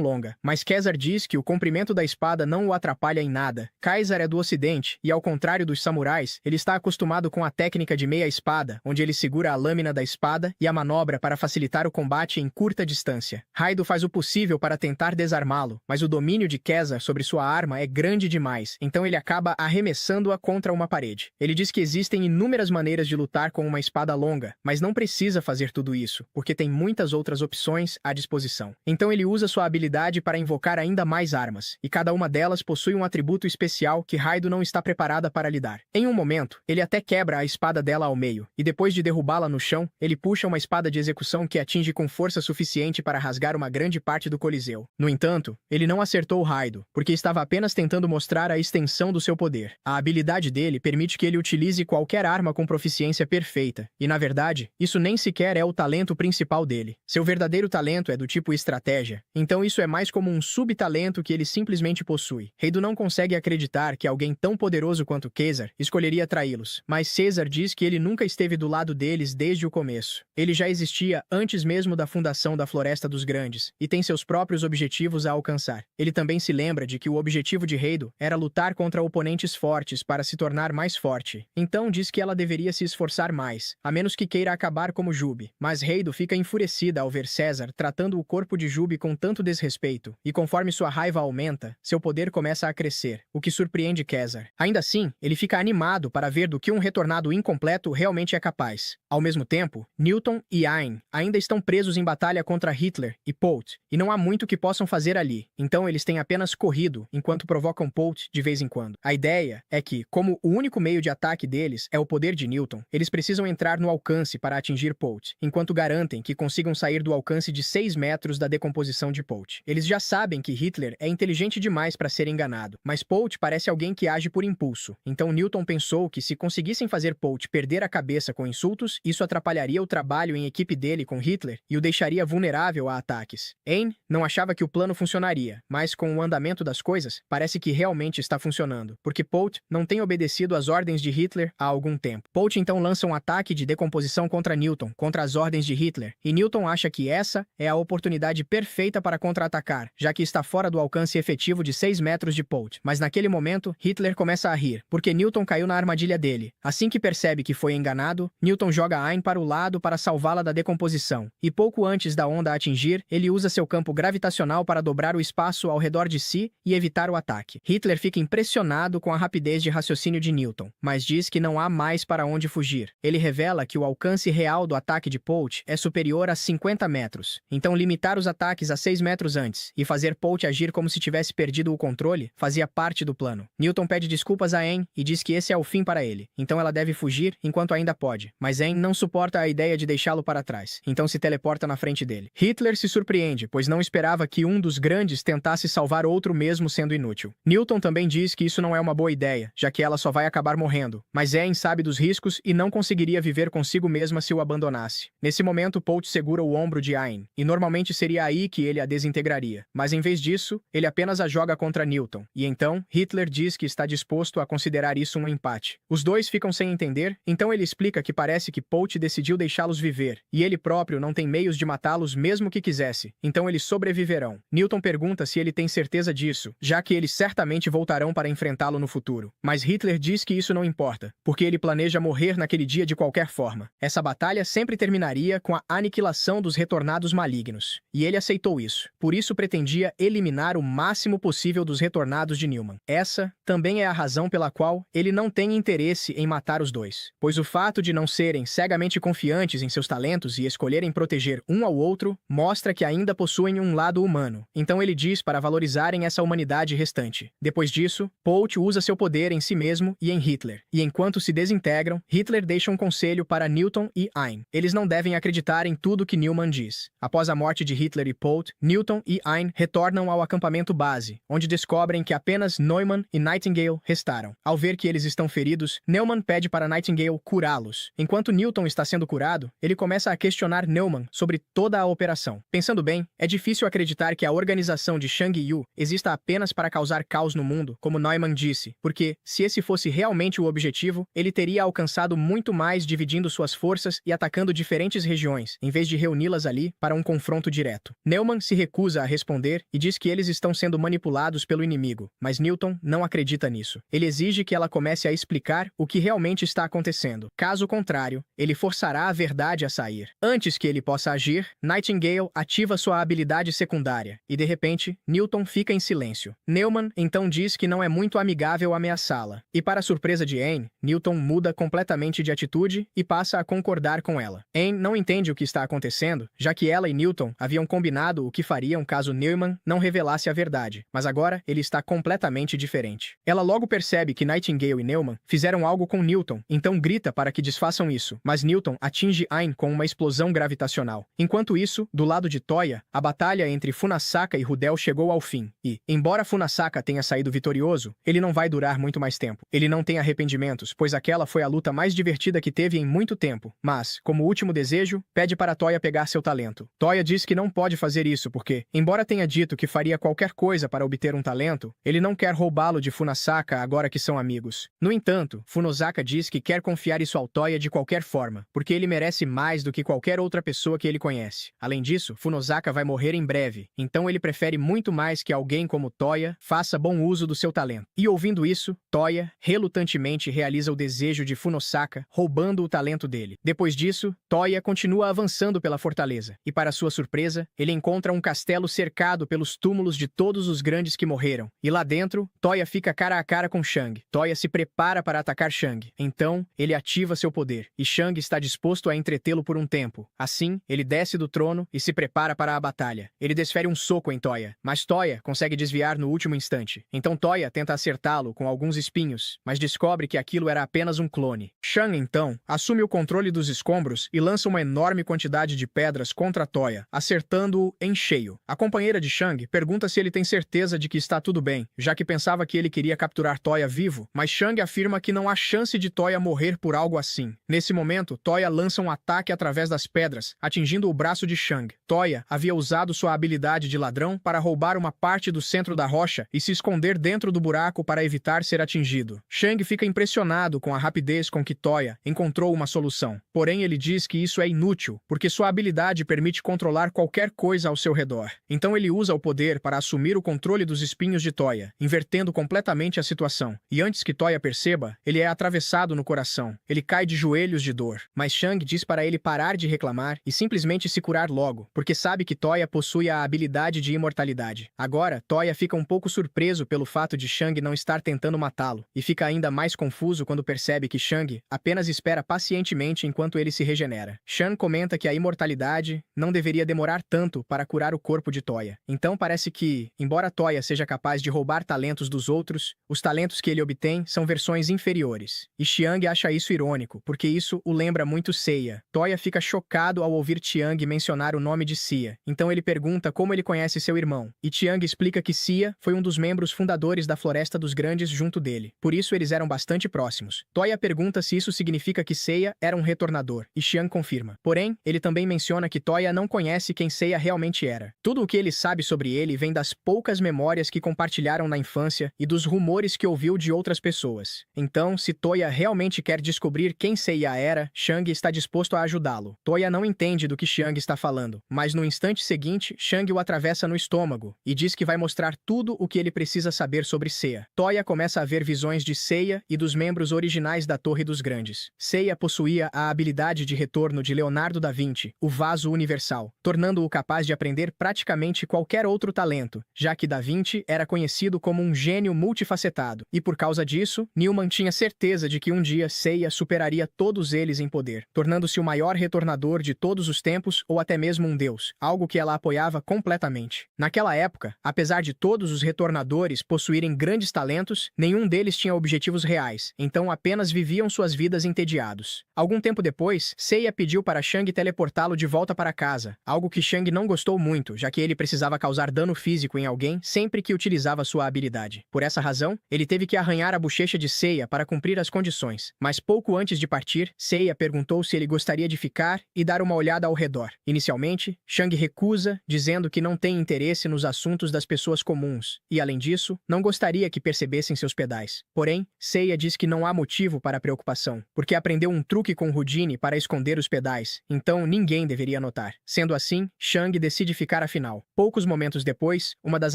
longa, mas Kesar diz que o comprimento da espada não o atrapalha em nada. Kaiser é do ocidente e, ao contrário dos samurais, ele está acostumado com a técnica de meia espada, onde ele segura a lâmina da espada e a manobra para facilitar o combate em curta distância. Raido faz o possível para tentar desarmá-lo, mas o domínio de Kesar sobre sua arma é grande demais, então ele acaba arremessando-a contra uma parede. Ele diz que existem inúmeras maneiras de lutar com uma espada longa, mas não precisa fazer tudo isso, porque tem muitas outras opções à disposição. Então ele usa sua habilidade para invocar ainda mais armas, e cada uma delas possui um atributo especial que Raido não está preparada para lidar. Em um momento, ele até quebra a espada dela ao meio, e depois de derrubá-la no chão, ele puxa uma espada de execução que atinge com força suficiente para rasgar uma grande parte do coliseu. No entanto, ele não acertou Raido, porque estava apenas tentando mostrar a extensão do seu poder. A habilidade dele permite que ele utilize qualquer arma com proficiência perfeita, e na verdade, isso nem sequer é o talento principal dele. Seu verdadeiro talento é do tipo estratégia, então isso é mais como um subtalento que ele simplesmente possui. Raido não consegue acreditar que alguém tão poderoso quanto Kesar escolheria traí-los, mas Caesar diz que ele nunca esteve do lado deles desde o começo. Ele já existia antes mesmo da fundação da Floresta dos Grandes, e tem seus próprios objetivos a alcançar. Ele também se lembra de que o objetivo de Raido era lutar contra oponentes fortes para se tornar mais forte. Então diz que ela deveria se esforçar mais, a menos que queira acabar como Jubi. Jubi. Mas Heido fica enfurecida ao ver César tratando o corpo de Jubi com tanto desrespeito, e conforme sua raiva aumenta, seu poder começa a crescer, o que surpreende César. Ainda assim, ele fica animado para ver do que um retornado incompleto realmente é capaz. Ao mesmo tempo, Newton e Ayn ainda estão presos em batalha contra Hitler e Polt, e não há muito que possam fazer ali, então eles têm apenas corrido enquanto provocam Polt de vez em quando. A ideia é que, como o único meio de ataque deles é o poder de Newton, eles precisam entrar no alcance para atingir Polt, enquanto garantem que consigam sair do alcance de 6 metros da decomposição de Polt. Eles já sabem que Hitler é inteligente demais para ser enganado, mas Polt parece alguém que age por impulso, então Newton pensou que se conseguissem fazer Polt perder a cabeça com insultos, isso atrapalharia o trabalho em equipe dele com Hitler e o deixaria vulnerável a ataques. Ayn não achava que o plano funcionaria, mas com o andamento das coisas, parece que realmente está funcionando, porque Polt não tem obedecido às ordens de Hitler há algum tempo. Polt então lança um ataque de decomposição contra Newton, contra as ordens de Hitler, e Newton acha que essa é a oportunidade perfeita para contra-atacar, já que está fora do alcance efetivo de 6 metros de Polt. Mas naquele momento, Hitler começa a rir, porque Newton caiu na armadilha dele. Assim que percebe que foi enganado, Newton joga Ayn para o lado para salvá-la da decomposição, e pouco antes da onda atingir, ele usa seu campo gravitacional para dobrar o espaço ao redor de si e evitar o ataque. Hitler fica impressionado com a rapidez de raciocínio de Newton, mas diz que não há mais para onde fugir. Ele revela que o alcance real do ataque de Polt é superior a 50 metros, então limitar os ataques a 6 metros antes e fazer Polt agir como se tivesse perdido o controle fazia parte do plano. Newton pede desculpas a Ayn e diz que esse é o fim para ele, então ela deve fugir enquanto ainda pode, mas Ayn não suporta a ideia de deixá-lo para trás, então se teleporta na frente dele. Hitler se surpreende, pois não esperava que um dos grandes tentasse salvar outro mesmo sendo inútil. Newton também diz que isso não é uma boa ideia, já que ela só vai acabar morrendo, mas Ayn sabe dos riscos e não conseguiria viver consigo mesma se o abandonasse. Nesse momento, Polt segura o ombro de Ayn, e normalmente seria aí que ele a desintegraria, mas em vez disso, ele apenas a joga contra Newton, e então Hitler diz que está disposto a considerar isso um empate. Os dois ficam sem entender, então ele explica que parece que Polt decidiu deixá-los viver, e ele próprio não tem meios de matá-los mesmo que quisesse, então eles sobreviverão. Newton pergunta se ele tem certeza disso, já que eles certamente voltarão para enfrentá-lo no futuro. Mas Hitler diz que isso não importa, porque ele planeja morrer naquele dia de qualquer forma. Essa batalha sempre terminaria com a aniquilação dos retornados malignos, e ele aceitou isso. Por isso pretendia eliminar o máximo possível dos retornados de Newman. Essa também é a razão pela qual ele não tem interesse em matar os dois, pois o fato de não serem cegamente confiantes em seus talentos e escolherem proteger um ao outro mostra que ainda possuem um lado humano. Então ele diz para valorizarem essa humanidade restante. Depois disso, Polt usa seu poder em si mesmo e em Hitler. E enquanto se desintegram, Hitler deixa um conselho para Newton e Ayn. Eles não devem acreditar em tudo que Newman diz. Após a morte de Hitler e Polt, Newton e Ayn retornam ao acampamento base, onde descobrem que apenas Neumann e Nightingale restaram. Ao ver que eles estão feridos, Neumann pede para Nightingale curá-los. Enquanto Newton está sendo curado, ele começa a questionar Neumann sobre toda a operação. Pensando bem, é difícil acreditar que a organização de Shang Yu exista apenas para causar caos no mundo, como Neumann disse, porque, se esse fosse realmente o objetivo, ele teria alcançado muito mais dividindo suas forças e atacando diferentes regiões, em vez de reuni-las ali para um confronto direto. Neumann se recusa a responder e diz que eles estão sendo manipulados pelo inimigo, mas Newton não acredita nisso. Ele exige que ela comece a explicar o que realmente está acontecendo. Caso contrário, ele forçará a verdade a sair. Antes que ele possa agir, Nightingale ativa sua habilidade secundária, e de repente, Newton fica em silêncio. Neumann então diz que não é muito amigável ameaçá-la, e para surpresa de Ayn, Newton muda completamente de atitude e passa a concordar com ela. Ayn não entende o que está acontecendo, já que ela e Newton haviam combinado o que fariam caso Neumann não revelasse a verdade, mas agora ele está completamente diferente. Ela logo percebe que Nightingale e Neumann fizeram algo com Newton, então grita para que desfaçam isso, mas Newton atinge Ayn com uma explosão gravitacional. Enquanto isso, do lado de Toya, a batalha entre Funasaka e Rudel chegou ao fim, e, embora Funasaka tenha saído vitorioso, ele não vai durar muito mais tempo. Ele não tem arrependimentos, pois aquela foi a luta mais divertida que teve em muito tempo, mas, como último desejo, pede para Toya pegar seu talento. Toya diz que não pode fazer isso porque, embora tenha dito que faria qualquer coisa para obter um talento, ele não quer roubá-lo de Funasaka agora que são amigos. No entanto, Funosaka diz que quer confiar isso ao Toya de qualquer forma, porque ele merece mais do que qualquer outra pessoa que ele conhece. Além disso, Funosaka vai morrer em breve, então ele prefere muito mais que alguém como Toya faça bom uso do seu talento. E ouvindo isso, Toya relutantemente realiza o desejo de Funosaka, roubando o talento dele. Depois disso, Toya continua avançando pela fortaleza, e para sua surpresa, ele encontra um castelo cercado pelos túmulos de todos os grandes que morreram. E lá dentro, Toya fica cara a cara com Shang. Toya se prepara para atacar Shang. Então, ele ativa seu poder, e Shang está disposto a entretê-lo por um tempo. Assim, ele desce do trono e se prepara para a batalha. Ele desfere um soco em Toya, mas Toya consegue desviar no último instante. Então Toya tenta acertá-lo com alguns espinhos, mas descobre que aquilo era apenas um clone. Shang, então, assume o controle dos escombros e lança uma enorme quantidade de pedras contra Toya, acertando-o em cheio. A companheira de Shang pergunta se ele tem certeza de que está tudo bem, já que pensava que ele queria capturar Toya vivo, mas Shang afirma que não há chance de Toya morrer por algo assim. Nesse momento, Toya lança um ataque através das pedras, atingindo o braço de Shang. Toya havia usado sua habilidade de ladrão para roubar uma parte do centro da rocha e se esconder dentro do buraco para evitar ser atingido. Shang fica impressionado com a rapidez com que Toya encontrou uma solução. Porém, ele diz que isso é inútil, porque sua habilidade permite controlar qualquer coisa ao seu redor. Então ele usa o poder para assumir o controle dos espinhos de Toya, invertendo completamente a situação. E antes que Toya perceba, ele é atravessado no coração. Ele cai de joelhos de dor. Mas Shang diz para ele parar de reclamar e simplesmente se curar logo, porque sabe que Toya possui a habilidade de imortalidade. Agora, Toya fica um pouco surpreso pelo fato de Shang não estar tentando matá-lo, e fica ainda mais confuso quando percebe que Shang apenas espera pacientemente enquanto ele se regenera. Shang comenta que a imortalidade não deveria demorar tanto para curar o corpo de Toya. Então parece que, embora Toya seja capaz de roubar talentos dos outros, os talentos que ele obtém são versões inferiores. E Xiang acha isso irônico, porque isso o lembra muito Seiya. Toya fica chocado ao ouvir Xiang mencionar o nome de Xia. Então ele pergunta como ele conhece seu irmão. E Xiang explica que Xia foi um dos membros fundadores da Floresta dos Grandes junto dele. Por isso eles eram bastante próximos. Toya pergunta se isso significa que Seiya era um retornador, e Xiang confirma. Porém, ele também menciona que Toya não conhece quem Seiya realmente era. Tudo o que ele sabe sobre ele vem das poucas memórias que compartilharam na infância e dos rumores que ouviu de outras pessoas. Então, se Toya realmente quer descobrir quem Seiya era, Shang está disposto a ajudá-lo. Toya não entende do que Xiang está falando, mas no instante seguinte, Shang o atravessa no estômago e diz que vai mostrar tudo o que ele precisa saber sobre Seiya. Toya começa a ver visões de Seiya e dos membros originais da Torre dos Grandes. Seiya possuía a habilidade de retorno de Leonardo da Vinci, o vaso universal, tornando-o capaz de aprender praticamente qualquer outro talento, já que da Vinci era conhecido como um gênio multifacetado, e por causa disso, Newman tinha certeza de que um dia Seiya superaria todos eles em poder, tornando-se o maior retornador de todos os tempos ou até mesmo um deus, algo que ela apoiava completamente. Naquela época, apesar de todos os retornadores possuírem grandes talentos, nenhum deles tinha objetivos reais, então apenas viviam suas vidas entediados. Algum tempo depois, Seiya pediu para Shang teleportá-lo de volta para casa, algo que Shang não gostou muito, já que ele precisava causar dano físico em alguém sempre que utilizava sua habilidade. Por essa razão, ele teve que arranhar a bochecha de Seiya para cumprir as condições. Mas pouco antes de partir, Seiya perguntou se ele gostaria de ficar e dar uma olhada ao redor. Inicialmente, Shang recusa, dizendo que não tem interesse nos assuntos das pessoas comuns, e além disso, não gostaria que percebessem seus pedais. Porém, Seiya diz que não há motivo para preocupação, porque aprendeu um truque com Houdini para esconder os pedais, então ninguém deveria notar. Sendo assim, Shang decide ficar afinal. Poucos momentos depois, uma das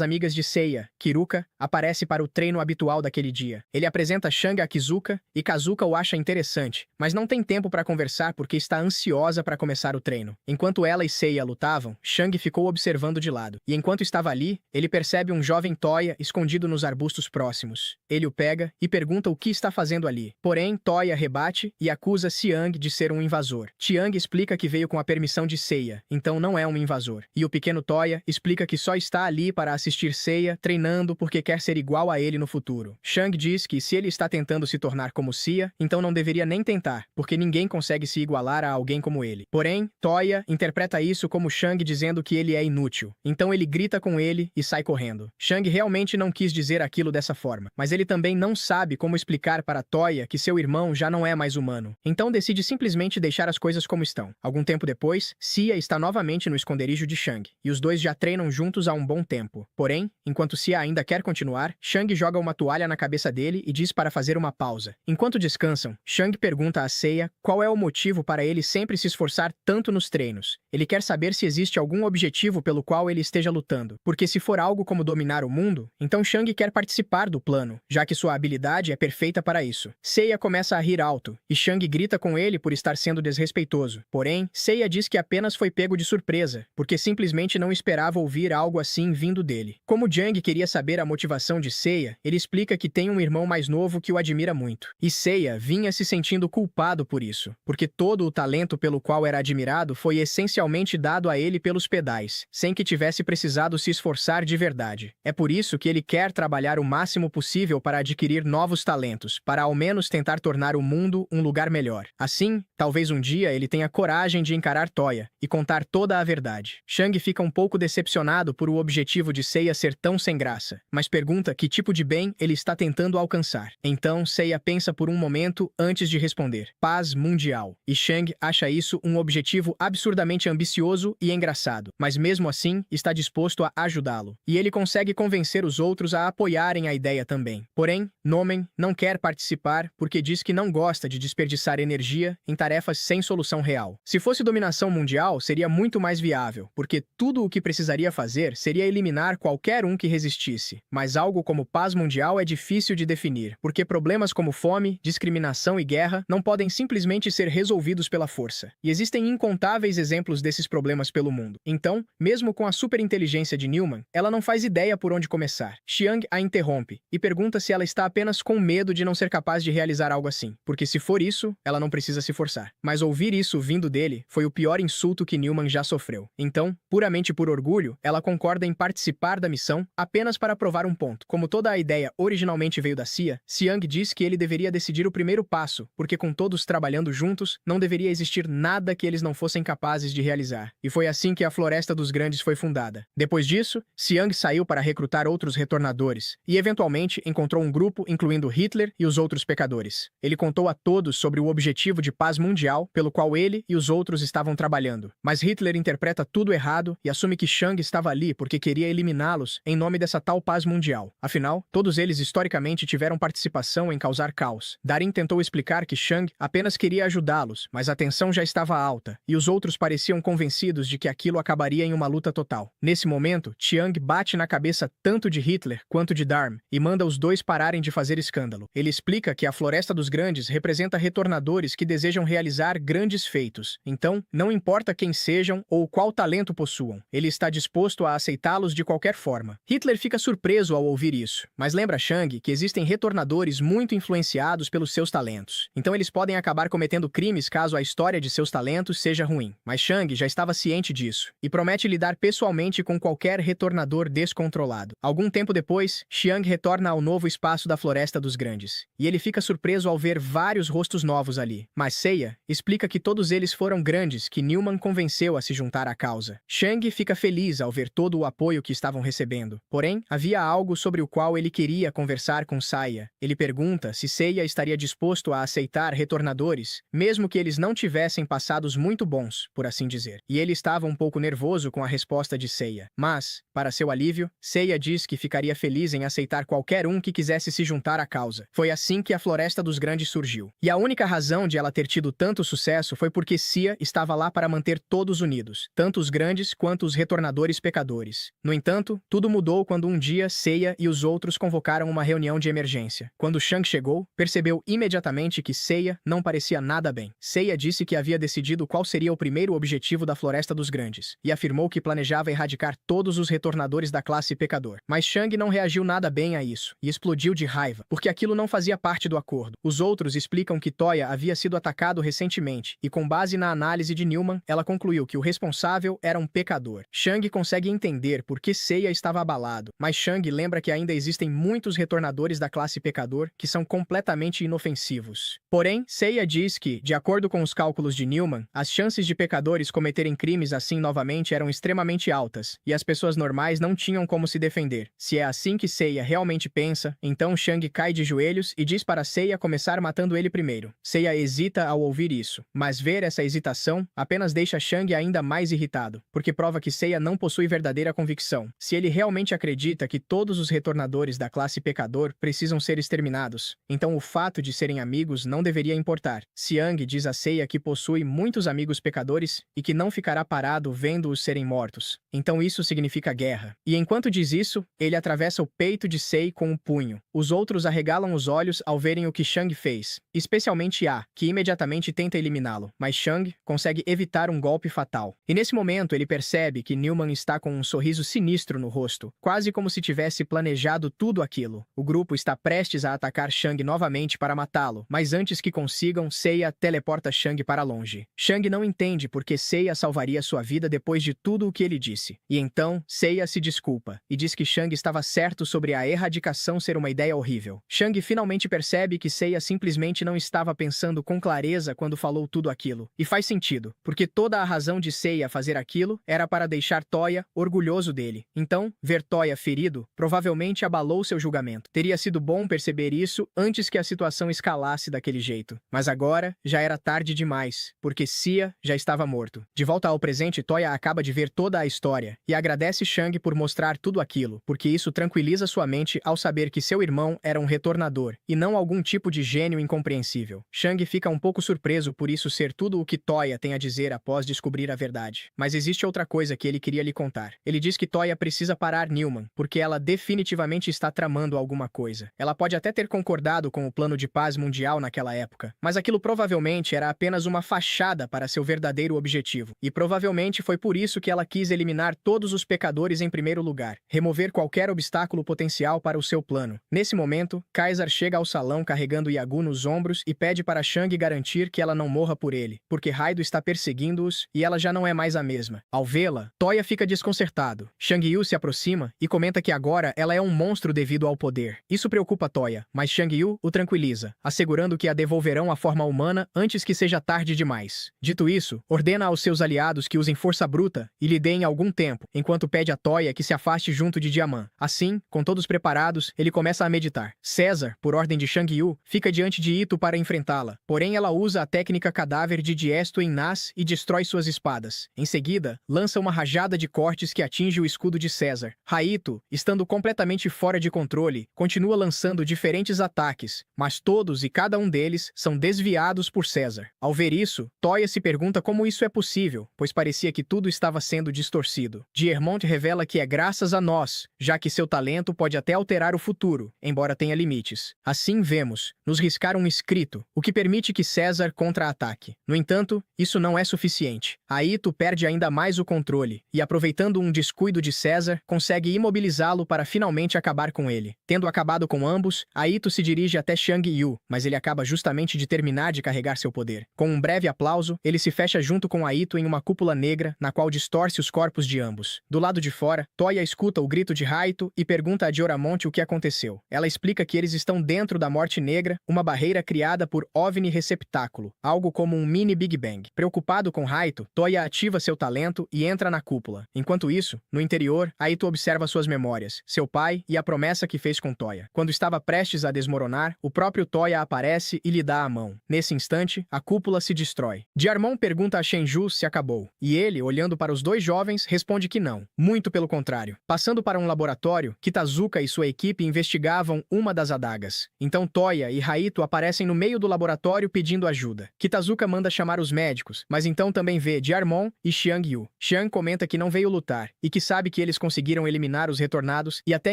amigas de Seiya, Kiruka, aparece para o treino habitual daquele dia. Ele apresenta Shang a Kizuka, e Kazuka o acha interessante, mas não tem tempo para conversar porque está ansiosa para começar o treino. Enquanto ela e Seiya lutavam, Shang ficou observando de lado, e enquanto estava ali, ele percebe um jovem Toya escondido nos arbustos próximos. Ele o pega e pergunta o que está fazendo ali. Porém, Toya rebate e acusa Xiang de ser um invasor. Xiang explica que veio com a permissão de Seiya, então não é um invasor. E o pequeno Toya explica que só está ali para assistir Seiya treinando porque quer ser igual a ele no futuro. Shang diz que se ele está tentando se tornar como Seiya, então não deveria nem tentar, porque ninguém consegue se igualar a alguém como ele. Porém, Toya interpreta isso como Shang dizendo que ele é inútil. Então ele grita com ele e sai correndo. Shang realmente não quis dizer aquilo dessa forma, mas ele também não sabe como explicar para Toya que seu irmão já não é mais humano. Então decide simplesmente deixar as coisas como estão. Algum tempo depois, Xia está novamente no esconderijo de Shang, e os dois já treinam juntos há um bom tempo. Porém, enquanto Xia ainda quer continuar, Shang joga uma toalha na cabeça dele e diz para fazer uma pausa. Enquanto descansam, Shang pergunta a Seiya qual é o motivo para ele sempre se esforçar tanto nos treinos. Ele quer saber se existe algum objetivo pelo qual ele esteja lutando, porque se for algo como dominar o mundo, então Shang quer participar do plano, já que sua habilidade é perfeita para isso. Seiya começa a rir alto, e Shang grita com ele por estar sendo desrespeitoso. Porém, Seiya diz que apenas foi pego de surpresa, porque simplesmente não esperava ouvir algo assim vindo dele. Como Jang queria saber a motivação de Seiya, ele explica que tem um irmão mais novo que o admira muito. E Seiya vinha se sentindo culpado por isso, porque todo o talento pelo qual era admirado foi essencialmente dado a ele pelos pedais, sem que tivesse precisado se esforçar de verdade. É por isso que ele quer trabalhar o máximo possível para adquirir novos talentos, para ao menos tentar tornar o mundo um lugar melhor. Assim, talvez um dia ele tenha coragem de encarar Toya e contar toda a verdade. Shang fica um pouco decepcionado por o objetivo de Seiya ser tão sem graça, mas pergunta que tipo de bem ele está tentando alcançar. Então, Seiya pensa por um momento antes de responder: paz mundial. E Shang acha isso um objetivo absurdamente ambicioso e engraçado, mas mesmo assim está disposto a ajudá-lo. E ele consegue convencer os outros a apoiarem a ideia também. Porém, Nomen não quer participar porque diz que não gosta de desperdiçar energia em tarefas sem solução real. Se fosse dominação mundial, seria muito mais viável, porque tudo o que precisaria fazer seria eliminar qualquer um que resistisse. Mas algo como paz mundial é difícil de definir, porque problemas como fome, discriminação e guerra não podem simplesmente ser resolvidos pela força. E existem incontáveis exemplos desses problemas pelo mundo. Então, mesmo com a superinteligência de Newman, ela não faz ideia por onde começar. Chiang a interrompe e pergunta se ela está apenas com medo de não ser capaz de realizar algo assim, porque se for isso, ela não precisa se forçar. Mas ouvir isso vindo dele foi o pior insulto que Newman já sofreu. Então, puramente por orgulho, ela concorda em participar da missão apenas para provar um ponto. Como toda a ideia originalmente veio da CIA, Chiang diz que ele deveria decidir o primeiro passo, porque com todos trabalhando juntos, não deveria existir nada que eles não fossem capazes de realizar. E foi assim que a Floresta dos Grandes foi fundada. Depois disso, Chiang saiu para recrutar outros retornadores e eventualmente encontrou um grupo incluindo Hitler e os outros pecadores. Ele contou a todos sobre o objetivo de paz mundial pelo qual ele e os outros estavam trabalhando. Mas Hitler interpreta tudo errado e assume que Shang estava ali porque queria eliminá-los em nome dessa tal paz mundial. Afinal, todos eles historicamente tiveram participação em causar caos. Darin tentou explicar que Shang apenas queria ajudá-los, mas a tensão já estava alta e os outros pareciam convencidos de que aquilo acabaria em uma luta total. Nesse momento, Chiang bate na cabeça tanto de Hitler quanto de Dharm e manda os dois pararem de fazer escândalo. Ele explica que a Floresta dos Grandes representa retornadores que desejam realizar grandes feitos. Então, não importa quem sejam ou qual talento possuam, ele está disposto a aceitá-los de qualquer forma. Hitler fica surpreso ao ouvir isso, mas lembra Shang que existem retornadores muito influenciados pelos seus talentos. Então eles podem acabar cometendo crimes caso a história de seus talentos seja ruim. Mas Shang já estava ciente disso e promete lidar pessoalmente com qualquer retornador descontrolado. Algum tempo depois, Chiang retorna ao novo espaço da Floresta dos Grandes, e ele fica surpreso ao ver vários rostos novos ali. Mas Seiya explica que todos eles foram grandes que Newman convenceu a se juntar à causa. Shang fica feliz ao ver todo o apoio que estavam recebendo. Porém, havia algo sobre o qual ele queria conversar com Seiya. Ele pergunta se Seiya estaria disposto a aceitar retornadores, mesmo que eles não tivessem passados muito bons, por assim dizer. E ele estava um pouco nervoso com a resposta de Seiya. Mas, para seu alívio, Seiya diz que ficaria feliz em aceitar qualquer um que quisesse se juntar à causa. Foi assim que a Floresta dos Grandes surgiu. E a única razão de ela ter tido tanto sucesso foi porque Cia estava lá para manter todos unidos, tanto os grandes quanto os retornadores pecadores. No entanto, tudo mudou quando um dia Seiya e os outros convocaram uma reunião de emergência. Quando Shang chegou, percebeu imediatamente que Seiya não parecia nada bem. Seiya disse que havia decidido qual seria o primeiro objetivo da Floresta dos Grandes, e afirmou que planejava erradicar todos os retornadores da classe pecador. Mas Shang não reagiu nada bem a isso, e explodiu de raiva, porque aquilo não fazia parte do acordo. Os outros explicam que Toya havia sido atacado recentemente, e com base na análise de Newman, ela concluiu que o responsável era um pecador. Shang consegue entender por que Seiya estava abalado, mas Shang lembra que ainda existem muitos retornadores da classe pecador que são completamente inofensivos. Porém, Seiya diz que, de acordo com os cálculos de Newman, as chances de pecadores cometerem crimes assim novamente eram extremamente altas, e as pessoas normais não tinham como se defender. Se é assim que Seiya realmente pensa, então Shang cai de joelhos e diz para Seiya começar matando ele primeiro. Seiya hesita ao ouvir isso, mas ver essa hesitação apenas deixa Shang ainda mais irritado, porque prova que Seiya não possui verdadeira convicção. Se ele realmente acredita que todos os retornadores da classe pecador precisam ser exterminados, então o fato de serem amigos não deveria importar. Xiang diz a Seiya que possui muitos amigos pecadores e que não ficará parado vendo-os serem mortos. Então isso significa guerra. E enquanto diz isso, ele atravessa o peito de Sei com um punho. Os outros arregalam os olhos ao verem o que Shang fez, especialmente A, que imediatamente tenta eliminá-lo, mas Shang consegue evitar um golpe fatal. E nesse momento ele percebe que Newman está com um sorriso sinistro no rosto, quase como se tivesse planejado tudo aquilo. O grupo está prestes a atacar Shang novamente para matá-lo, mas antes que consigam, Seiya teleporta Shang para longe. Shang não entende porque Seiya salvaria sua vida depois de tudo o que ele disse. E então, Seiya se desculpa e diz que Shang estava certo sobre a erradicação ser uma ideia horrível. Shang finalmente percebe que Seiya simplesmente não estava pensando com clareza quando falou tudo aquilo. E faz sentido, porque toda a razão de Seiya fazer aquilo era para deixar Toya orgulhoso dele. Então, ver Toya ferido provavelmente abalou seu julgamento. Teria sido bom perceber isso antes que a situação escalasse daquele jeito. Mas agora, já era tarde demais, porque Sia já estava morto. De volta ao presente, Toya acaba de ver toda a história e agradece Shang por mostrar tudo aquilo, porque isso tranquiliza sua mente ao saber que seu irmão era um retornador e não algum tipo de gênio incompreensível. Shang fica um pouco surpreso por isso ser tudo o que Toya tem a dizer após descobrir a verdade. Mas existe outra coisa que ele queria lhe contar. Ele diz que Toya precisa parar Newman, porque ela definitivamente está tramando alguma coisa. Ela pode até ter concordado com o plano de paz mundial naquela época, mas aquilo provavelmente era apenas uma fachada para seu verdadeiro objetivo. E provavelmente foi por isso que ela quis eliminar todos os pecadores em primeiro lugar, remover qualquer obstáculo potencial para o seu plano. Nesse momento, Caesar chega ao salão carregando Yagu nos ombros e pede para Shang garantir que ela não morra por ele, porque Raido está perseguindo-os e ela já não é mais a mesma. Ao vê-la, Toya fica desconcertado. Shang Yu se aproxima e comenta que agora ela é um monstro devido ao poder. Isso preocupa Toya, mas Shang Yu o tranquiliza, assegurando que a devolverão à forma humana antes que seja tarde demais. Dito isso, ordena aos seus aliados que usem força bruta e lhe deem algum tempo, enquanto pede a Toya que se afaste junto de Diamant. Assim, com todos preparados, ele começa a meditar. César, por ordem de Shang Yu, fica diante de Ito para enfrentá-la, porém ela usa a técnica cadáver de Diesto em Nas e destrói suas espadas. Em seguida, lança uma rajada de cortes que atinge o escudo de César. Raito, estando completamente fora de controle, continua lançando diferentes ataques, mas todos e cada um deles são desviados por César. Ao ver isso, Toya se pergunta como isso é possível, pois parecia que tudo estava sendo distorcido. Diermont revela que é graças a nós, já que seu talento pode até alterar o futuro, embora tenha limites. Assim vemos, nos riscar um escrito, o que permite que César contra-ataque. No entanto, isso não é suficiente. Aito perde ainda mais o controle, e aproveitando um descuido de César, consegue imobilizá-lo para finalmente acabar com ele. Tendo acabado com ambos, Aito se dirige até Shang Yu, mas ele acaba justamente de terminar de carregar seu poder. Com um breve aplauso, ele se fecha junto com Aito em uma cúpula negra, na qual distorce os corpos de ambos. Do lado de fora, Toya escuta o grito de Raito e pergunta a Dioramonte o que aconteceu. Ela explica que eles estão dentro da Morte Negra, uma barreira criada por OVNI Receptáculo, algo como um mini Big Bang. Preocupado com Raito, Toya ativa seu talento e entra na cúpula. Enquanto isso, no interior, Aito observa suas memórias, seu pai e a promessa que fez com Toya. Quando estava prestes a desmoronar, o próprio Toya aparece e lhe dá a mão. Nesse instante, a cúpula se destrói. Diarmon pergunta a Shenju se acabou, e ele, olhando para os dois jovens, responde que não. Muito pelo contrário. Passando para um laboratório, Kitazuka e sua equipe investigavam uma das adagas. Então Toya e Raito aparecem no meio do laboratório pedindo ajuda. Kitazuka manda chamar os médicos, mas então também vê Diarmon e Xiang Yu. Xiang comenta que não veio lutar, e que sabe que eles conseguiram eliminar os retornados e até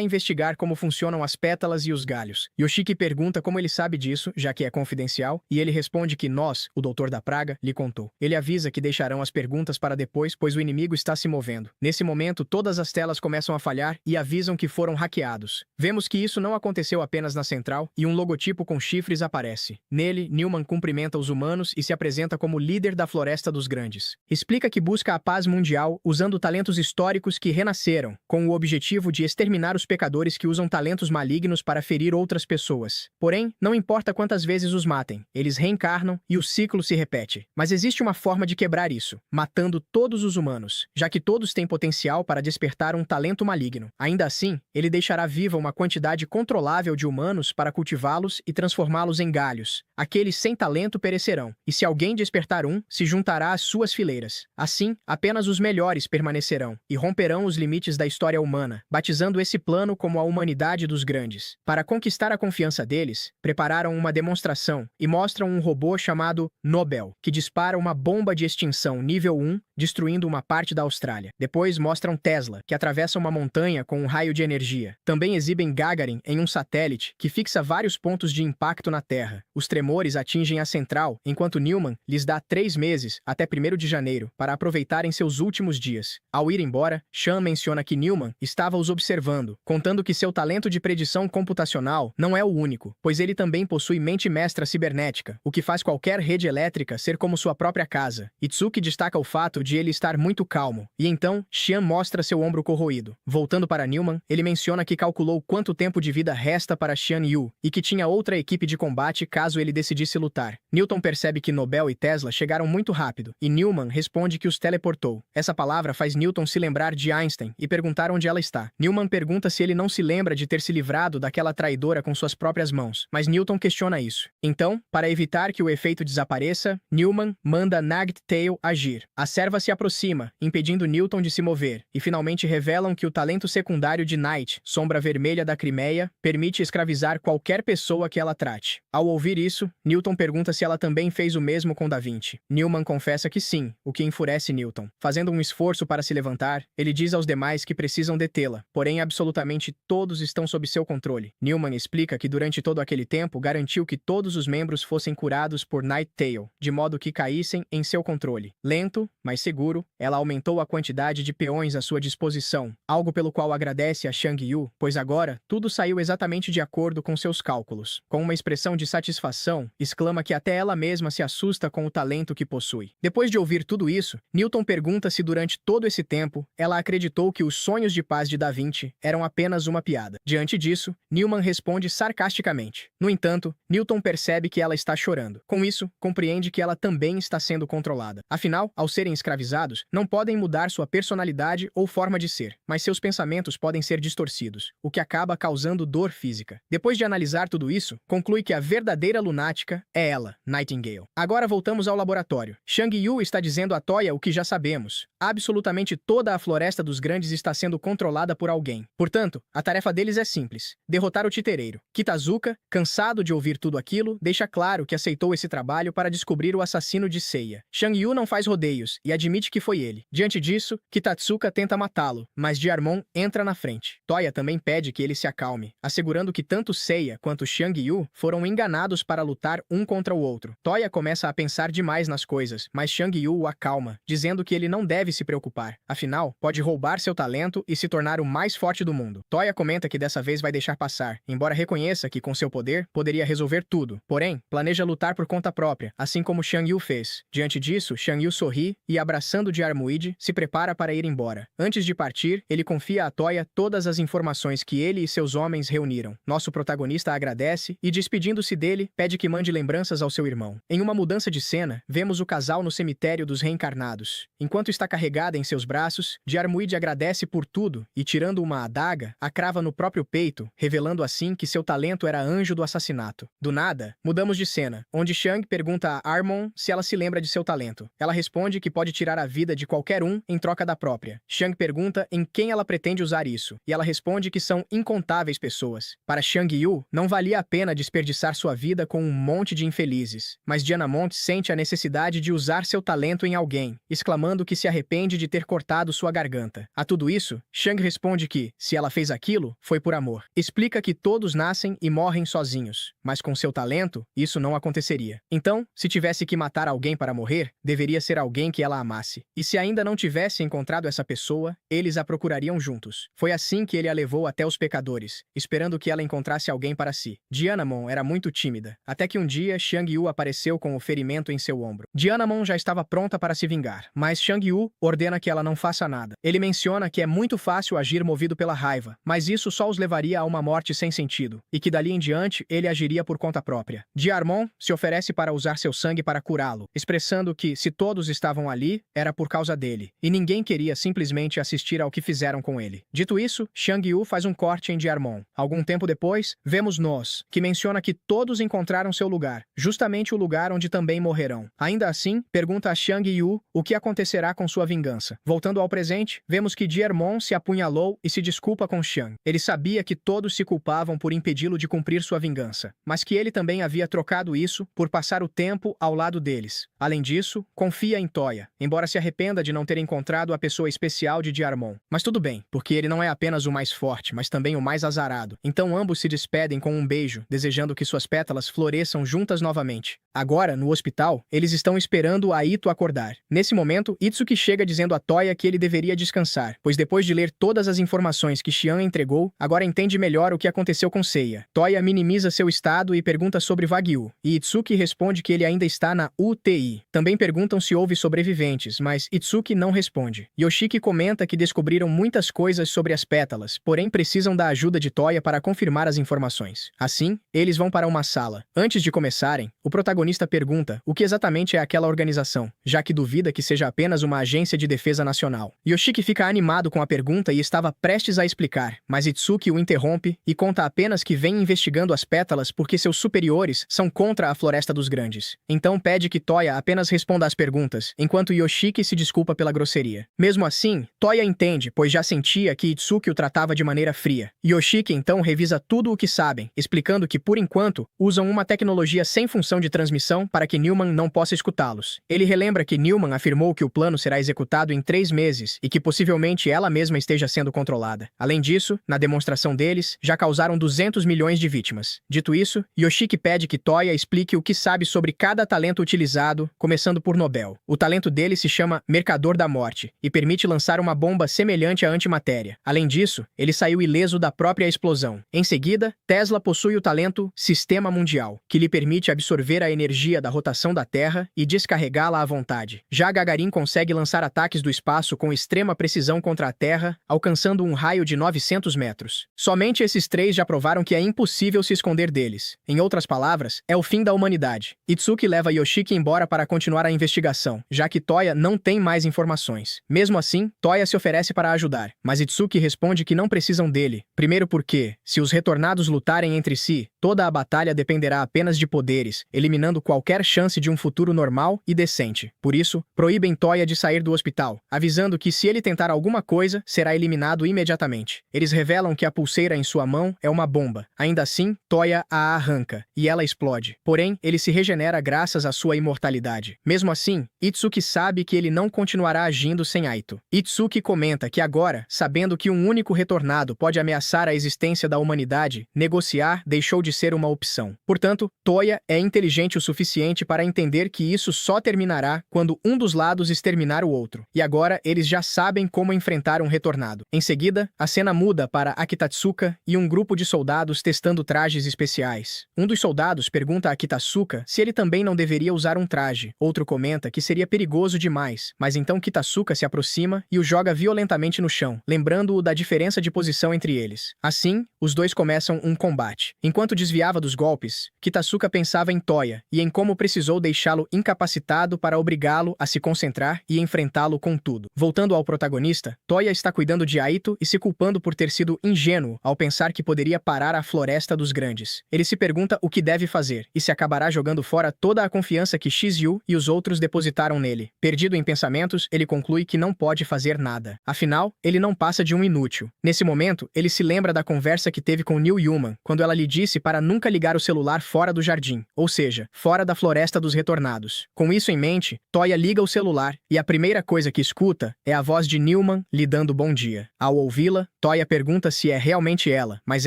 investigar como funcionam as pétalas e os galhos. Yoshiki pergunta como ele sabe disso, já que é confidencial, e ele responde que nós, o Doutor da Praga, lhe contou. Ele avisa que deixarão as perguntas para depois, pois o inimigo está se movendo. Nesse momento, todas as telas começam a falhar e avisam que foram hackeados. Vemos que isso não aconteceu apenas na central, e um logotipo com chifres aparece. Nele, Newman cumprimenta os humanos e se apresenta como líder da Floresta dos Grandes. Explica que busca a paz mundial usando talentos históricos que renasceram, com o objetivo de exterminar os pecadores que usam talentos malignos para ferir outras pessoas. Porém, não importa quantas vezes os matem, eles reencarnam e o ciclo se repete. Mas existe uma forma de quebrar isso, matando todos os humanos, já que todos têm potencial para despertar um talento maligno. Ainda assim, ele deixará viva uma quantidade controlável de humanos para cultivá-los e transformá-los em galhos. Aqueles sem talento perecerão, e se alguém despertar um, se juntará às suas fileiras. Assim, apenas os melhores permanecerão, e romperão os limites da história humana, batizando esse plano como a humanidade dos grandes. Para conquistar a confiança deles, prepararam uma demonstração e mostram um robô chamado Nobel, que dispara uma bomba de extinção nível 1, destruindo uma parte da Austrália. Depois mostram Tesla, que atravessa uma montanha com um raio de energia. Também exibem Gagarin em um satélite que fixa vários pontos de impacto na Terra. Os tremores atingem a central, enquanto Newman lhes dá 3 meses, até 1º de janeiro, para aproveitarem seus últimos dias. Ao ir embora, Sean menciona que Newman estava os observando, contando que seu talento de predição computacional não é o único, pois ele também possui mente mestra cibernética, o que faz qualquer rede elétrica ser como sua própria casa. Itsuki destaca o fato de ele estar muito calmo, e então Sean mostra seu ombro corroído. Voltando para Newman, ele menciona que calculou quanto tempo de vida resta para Sean Yu, e que tinha outra equipe de combate caso ele decidisse lutar. Newton percebe que Nobel e Tesla chegaram muito rápido, e Newman responde que os teleportou. Essa palavra faz Newton se lembrar de Einstein e perguntar onde ela está. Newman pergunta se ele não se lembra de ter se livrado daquela traidora com suas próprias mãos, mas Newton questiona isso. Então, para evitar que o efeito desapareça, Newman manda Nagtail agir. A serva se aproxima, impedindo Newton de se mover, e finalmente revelam que o talento secundário de Night, Sombra Vermelha da Crimeia, permite escravizar qualquer pessoa que ela trate. Ao ouvir isso, Newton pergunta se ela também fez o mesmo com Da Vinci. Newman confessa que sim, o que enfurece Newton. Fazendo um esforço para se levantar, ele diz aos demais que precisam detê-la, porém absolutamente todos estão sob seu controle. Newman explica que durante todo aquele tempo garantiu que todos os membros fossem curados por Nighttail, de modo que caíssem em seu controle. Lento, mas seguro, ela aumentou a quantidade de peões à sua disposição, algo pelo qual agradece a Xiang Yu, pois agora tudo saiu exatamente de acordo com seus cálculos. Com uma expressão de satisfação, exclama que até ela mesma se assusta com o talento que possui. Depois de ouvir tudo isso, Newton pergunta se durante todo esse tempo ela acreditou que os sonhos de paz de Da Vinci eram apenas uma piada. Diante disso, Newman responde sarcasticamente. No entanto, Newton percebe que ela está chorando. Com isso, compreende que ela também está sendo controlada. Afinal, ao serem escravizados, não podem mudar sua personalidade ou forma de ser, mas seus pensamentos podem ser distorcidos, o que acaba causando dor física. Depois de analisar tudo isso, conclui que a verdadeira lunática é ela, Nightingale. Agora voltamos ao laboratório. Xiang Yu está dizendo a Toya o que já sabemos. Absolutamente toda a Floresta dos Grandes está sendo controlada por alguém. Portanto, a tarefa deles é simples: derrotar o titereiro. Kitazuka, cansado de ouvir tudo aquilo, deixa claro que aceitou esse trabalho para descobrir o assassino de Seiya. Xiang Yu não faz rodeios e admite que foi ele. Diante disso, Kitatsuka tenta matá-lo, mas Diarmon entra na frente. Toya também pede que ele se acalme, assegurando que tanto Seiya quanto Xiang Yu foram enganados para lutar um contra o outro. Toya começa a pensar demais nas coisas, mas Xiang Yu o acalma, dizendo que ele não deve se preocupar. Afinal, pode roubar seu talento e se tornar o mais forte do mundo. Toya comenta que dessa vez vai deixar passar, embora reconheça que com seu poder poderia resolver tudo. Porém, planeja lutar por conta própria, assim como Xiang Yu fez. Diante disso, Xiang Yu sorri e, abraçando Diarmuid, se prepara para ir embora. Antes de partir, ele confia a Toya todas as informações que ele e seus homens reuniram. Nosso protagonista agradece e, despedindo-se dele, pede que mande lembranças ao seu irmão. Em uma mudança de cena, vemos o casal no cemitério dos reencarnados. Enquanto está carregada em seus braços, Diarmuid agradece por tudo e, tirando uma adaga, a crava no próprio peito, revelando assim que seu talento era anjo do assassinato. Do nada, mudamos de cena, onde Xiang pergunta a Armon se ela se lembra de seu talento. Ela responde que pode tirar a vida de qualquer um em troca da própria. Xiang pergunta em quem ela pretende usar isso, e ela responde que são incontáveis pessoas. Para Xiang Yu, não valia a pena desperdiçar sua vida com um monte de infelizes, mas Dianamont sente a necessidade de usar seu talento em alguém, exclamando que se arrepende de ter cortado sua garganta. A tudo isso, Xiang responde que, se ela fez aquilo, foi por amor. Explica que todos nascem e morrem sozinhos, mas com seu talento, isso não aconteceria. Então, se tivesse que matar alguém para morrer, deveria ser alguém que ela amasse. E se ainda não tivesse encontrado essa pessoa, eles a procurariam juntos. Foi assim que ele a levou até os pecadores, esperando que ela encontrasse alguém para si. Dianamon era muito tímida, até que um dia Xiang Yu apareceu com o ferimento em seu ombro. Dianamon já estava pronta para se vingar, mas Xiang Yu ordena que ela não faça nada. Ele menciona que é muito fácil agir movido pela raiva, mas isso só os levaria a uma morte sem sentido, e que dali em diante ele agiria por conta própria. Diarmon se oferece para usar seu sangue para curá-lo, expressando que, se todos estavam ali, era por causa dele, e ninguém queria simplesmente assistir ao que fizeram com ele. Dito isso, Xiang Yu faz um corte em Diarmon. Algum tempo depois, vemos Nos, que menciona que todos encontraram seu lugar, justamente o lugar onde também morrerão. Ainda assim, pergunta a Xiang Yu o que acontecerá com sua vingança. Voltando ao presente, vemos que Diarmon se apunhalou e se desculpa com Xiang. Ele sabia que todos se culpavam por impedi-lo de cumprir sua vingança, mas que ele também havia trocado isso por passar o tempo ao lado deles. Além disso, confia em Toya, embora se arrependa de não ter encontrado a pessoa especial de Diarmon. Mas tudo bem, porque ele não é apenas o mais forte, mas também o mais azarado. Então ambos se despedem com um beijo, desejando que suas pétalas floresçam juntas novamente. Agora, no hospital, eles estão esperando Aito acordar. Nesse momento, Itsuki chega dizendo a Toya que ele deveria descansar, pois depois de ler todas as informações que Xian entregou, agora entende melhor o que aconteceu com Seiya. Toya minimiza seu estado e pergunta sobre Wagyu, e Itsuki responde que ele ainda está na UTI. Também perguntam se houve sobreviventes, mas Itsuki não responde. Yoshiki comenta que descobriram muitas coisas sobre as pétalas, porém precisam da ajuda de Toya para confirmar as informações. Assim, eles vão para uma sala. Antes de começarem, o protagonista pergunta o que exatamente é aquela organização, já que duvida que seja apenas uma agência de defesa nacional. Yoshiki fica animado com a pergunta e estava prestes a explicar, mas Itsuki o interrompe e conta apenas que vem investigando as pétalas porque seus superiores são contra a Floresta dos Grandes. Então pede que Toya apenas responda às perguntas, enquanto Yoshiki se desculpa pela grosseria. Mesmo assim, Toya entende, pois já sentia que Itsuki o tratava de maneira fria. Yoshiki então revisa tudo o que sabem, explicando que, por enquanto, usam uma tecnologia sem função de transmissão para que Newman não possa escutá-los. Ele relembra que Newman afirmou que o plano será executado em 3 meses e que possivelmente ela mesma esteja sendo controlada. Além disso, na demonstração deles, já causaram 200 milhões de vítimas. Dito isso, Yoshiki pede que Toya explique o que sabe sobre cada talento utilizado, começando por Nobel. O talento dele se chama Mercador da Morte e permite lançar uma bomba semelhante à antimatéria. Além disso, ele saiu ileso da própria explosão. Em seguida, Tesla possui o talento Sistema Mundial, que lhe permite absorver a energia da rotação da Terra e descarregá-la à vontade. Já Gagarin consegue lançar ataques do espaço com extrema precisão contra a Terra, alcançando um raio de 900 metros. Somente esses 3 já provaram que é impossível se esconder deles. Em outras palavras, é o fim da humanidade. Itsuki leva Yoshiki embora para continuar a investigação, já que Toya não tem mais informações. Mesmo assim, Toya se oferece para ajudar, mas Itsuki responde que não precisam dele. Primeiro porque, se os retornados lutarem entre si, toda a batalha dependerá apenas de poderes, eliminando qualquer chance de um futuro normal e decente. Por isso, proíbem Toya de sair do hospital, avisando que se ele tentar alguma coisa, será eliminado imediatamente. Eles revelam que a pulseira em sua mão é uma bomba. Ainda assim, Toya a arranca, e ela explode. Porém, ele se regenera graças à sua imortalidade. Mesmo assim, Itsuki sabe que ele não continuará agindo sem Aito. Itsuki comenta que agora, sabendo que um único retornado pode ameaçar a existência da humanidade, negociar deixou de ser uma opção. Portanto, Toya é inteligente o suficiente para entender que isso só terminará quando um dos lados exterminar o outro. E agora eles já sabem como enfrentar um retornado. Em seguida, a cena muda para Akitatsuka e um grupo de soldados testando trajes especiais. Um dos soldados pergunta a Kitasuka se ele também não deveria usar um traje. Outro comenta que seria perigoso demais, mas então Kitasuka se aproxima e o joga violentamente no chão, lembrando-o da diferença de posição entre eles. Assim, os dois começam um combate. Enquanto desviava dos golpes, Kitasuka pensava em Toya e em como precisou deixá-lo incapacitado para obrigá-lo a se concentrar e enfrentá-lo com tudo. Voltando ao protagonista, Toya está cuidando de Aito e se culpando por ter sido ingênuo ao pensar que poderia parar a Floresta dos Grandes. Ele se pergunta o que deve fazer e se acabará jogando fora toda a confiança que Shizyu e os outros depositaram nele. Perdido em pensamentos, ele conclui que não pode fazer nada. Afinal, ele não passa de um inútil. Nesse momento, ele se lembra da conversa que teve com New Human, quando ela lhe disse para nunca ligar o celular fora do jardim, ou seja, fora da Floresta dos Retornados. Com isso em mente, Toya liga o celular e a primeira coisa que escuta é a voz de Newman lhe dando bom dia. Ao ouvi-la, Toya pergunta se é realmente ela, mas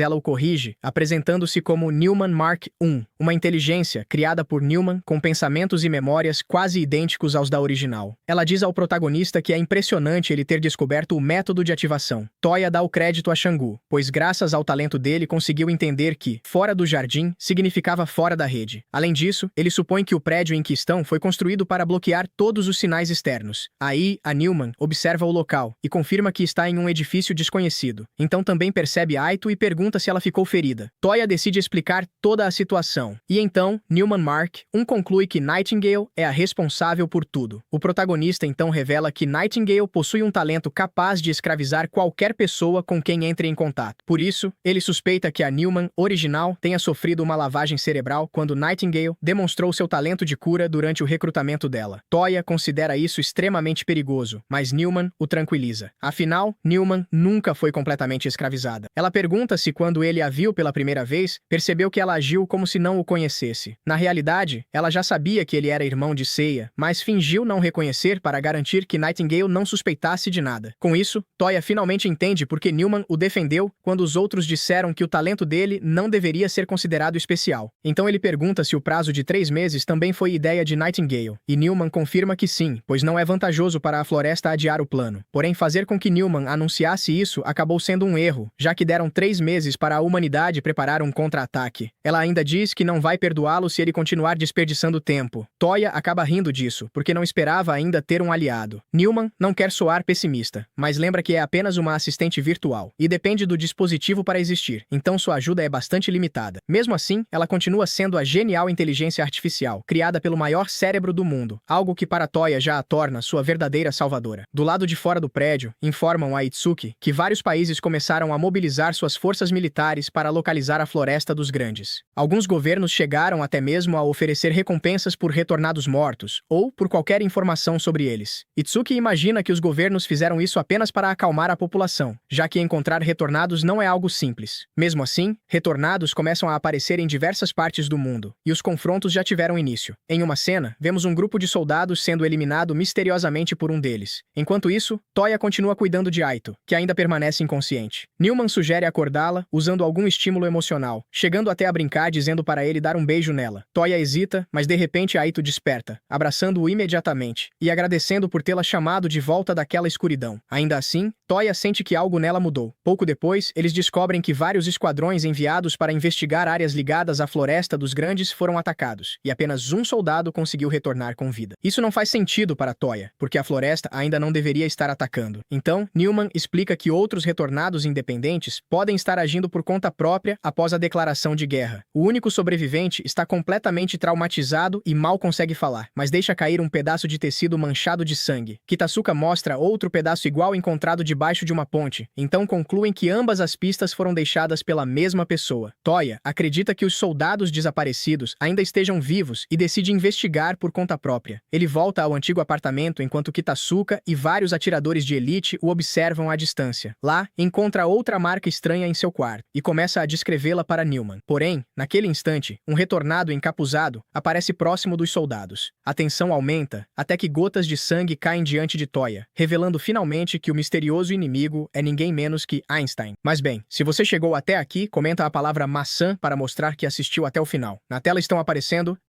ela o corrige, apresentando-se como Newman Mark I, uma inteligência criada por Newman com pensamentos e memórias quase idênticos aos da original. Ela diz ao protagonista que é impressionante ele ter descoberto o método de ativação. Toya dá o crédito a Shangu, pois graças ao talento dele conseguiu entender que fora do jardim significava fora da rede. Além disso, ele supõe que o prédio em questão foi construído para bloquear todos os sinais externos. Aí, a Newman observa o local e confirma que está em um edifício desconhecido. Então também percebe Aito e pergunta se ela ficou ferida. Toya decide explicar toda a situação. E então, Newman Mark I conclui que Nightingale é a responsável por tudo. O protagonista então revela que Nightingale possui um talento capaz de escravizar qualquer pessoa com quem entre em contato. Por isso, ele suspeita que a Newman original tenha sofrido uma lavagem cerebral quando Nightingale demonstrou seu talento de cura durante o recrutamento dela. Toya considera isso extremamente perigoso, mas Newman o tranquiliza. Afinal, Newman nunca foi completamente escravizada. Ela pergunta se quando ele a viu pela primeira vez, percebeu que ela agiu como se não não o conhecesse. Na realidade, ela já sabia que ele era irmão de Seiya, mas fingiu não reconhecer para garantir que Nightingale não suspeitasse de nada. Com isso, Toya finalmente entende por que Newman o defendeu quando os outros disseram que o talento dele não deveria ser considerado especial. Então ele pergunta se o prazo de 3 meses também foi ideia de Nightingale, e Newman confirma que sim, pois não é vantajoso para a floresta adiar o plano. Porém, fazer com que Newman anunciasse isso acabou sendo um erro, já que deram 3 meses para a humanidade preparar um contra-ataque. Ela ainda diz que não vai perdoá-lo se ele continuar desperdiçando tempo. Toya acaba rindo disso, porque não esperava ainda ter um aliado. Newman não quer soar pessimista, mas lembra que é apenas uma assistente virtual, e depende do dispositivo para existir, então sua ajuda é bastante limitada. Mesmo assim, ela continua sendo a genial inteligência artificial, criada pelo maior cérebro do mundo, algo que para Toya já a torna sua verdadeira salvadora. Do lado de fora do prédio, informam a Itsuki que vários países começaram a mobilizar suas forças militares para localizar a Floresta dos Grandes. Alguns governos chegaram até mesmo a oferecer recompensas por retornados mortos, ou por qualquer informação sobre eles. Itsuki imagina que os governos fizeram isso apenas para acalmar a população, já que encontrar retornados não é algo simples. Mesmo assim, retornados começam a aparecer em diversas partes do mundo, e os confrontos já tiveram início. Em uma cena, vemos um grupo de soldados sendo eliminado misteriosamente por um deles. Enquanto isso, Toya continua cuidando de Aito, que ainda permanece inconsciente. Newman sugere acordá-la, usando algum estímulo emocional, chegando até a brincar dizendo para ele dar um beijo nela. Toya hesita, mas de repente Aito desperta, abraçando-o imediatamente, e agradecendo por tê-la chamado de volta daquela escuridão. Ainda assim, Toya sente que algo nela mudou. Pouco depois, eles descobrem que vários esquadrões enviados para investigar áreas ligadas à Floresta dos Grandes foram atacados, e apenas um soldado conseguiu retornar com vida. Isso não faz sentido para Toya, porque a floresta ainda não deveria estar atacando. Então, Newman explica que outros retornados independentes podem estar agindo por conta própria após a declaração de guerra. O único sobrevivente está completamente traumatizado e mal consegue falar, mas deixa cair um pedaço de tecido manchado de sangue. Kitasuka mostra outro pedaço igual encontrado debaixo de uma ponte, então concluem que ambas as pistas foram deixadas pela mesma pessoa. Toya acredita que os soldados desaparecidos ainda estejam vivos e decide investigar por conta própria. Ele volta ao antigo apartamento enquanto Kitasuka e vários atiradores de elite o observam à distância. Lá, encontra outra marca estranha em seu quarto e começa a descrevê-la para Newman. Porém, naquele instante, um retornado encapuzado aparece próximo dos soldados. A tensão aumenta até que gotas de sangue caem diante de Toya, revelando finalmente que o misterioso inimigo é ninguém menos que Einstein. Mas bem, se você chegou até aqui, comenta a palavra maçã para mostrar que assistiu até o final. Na tela estão aparecendo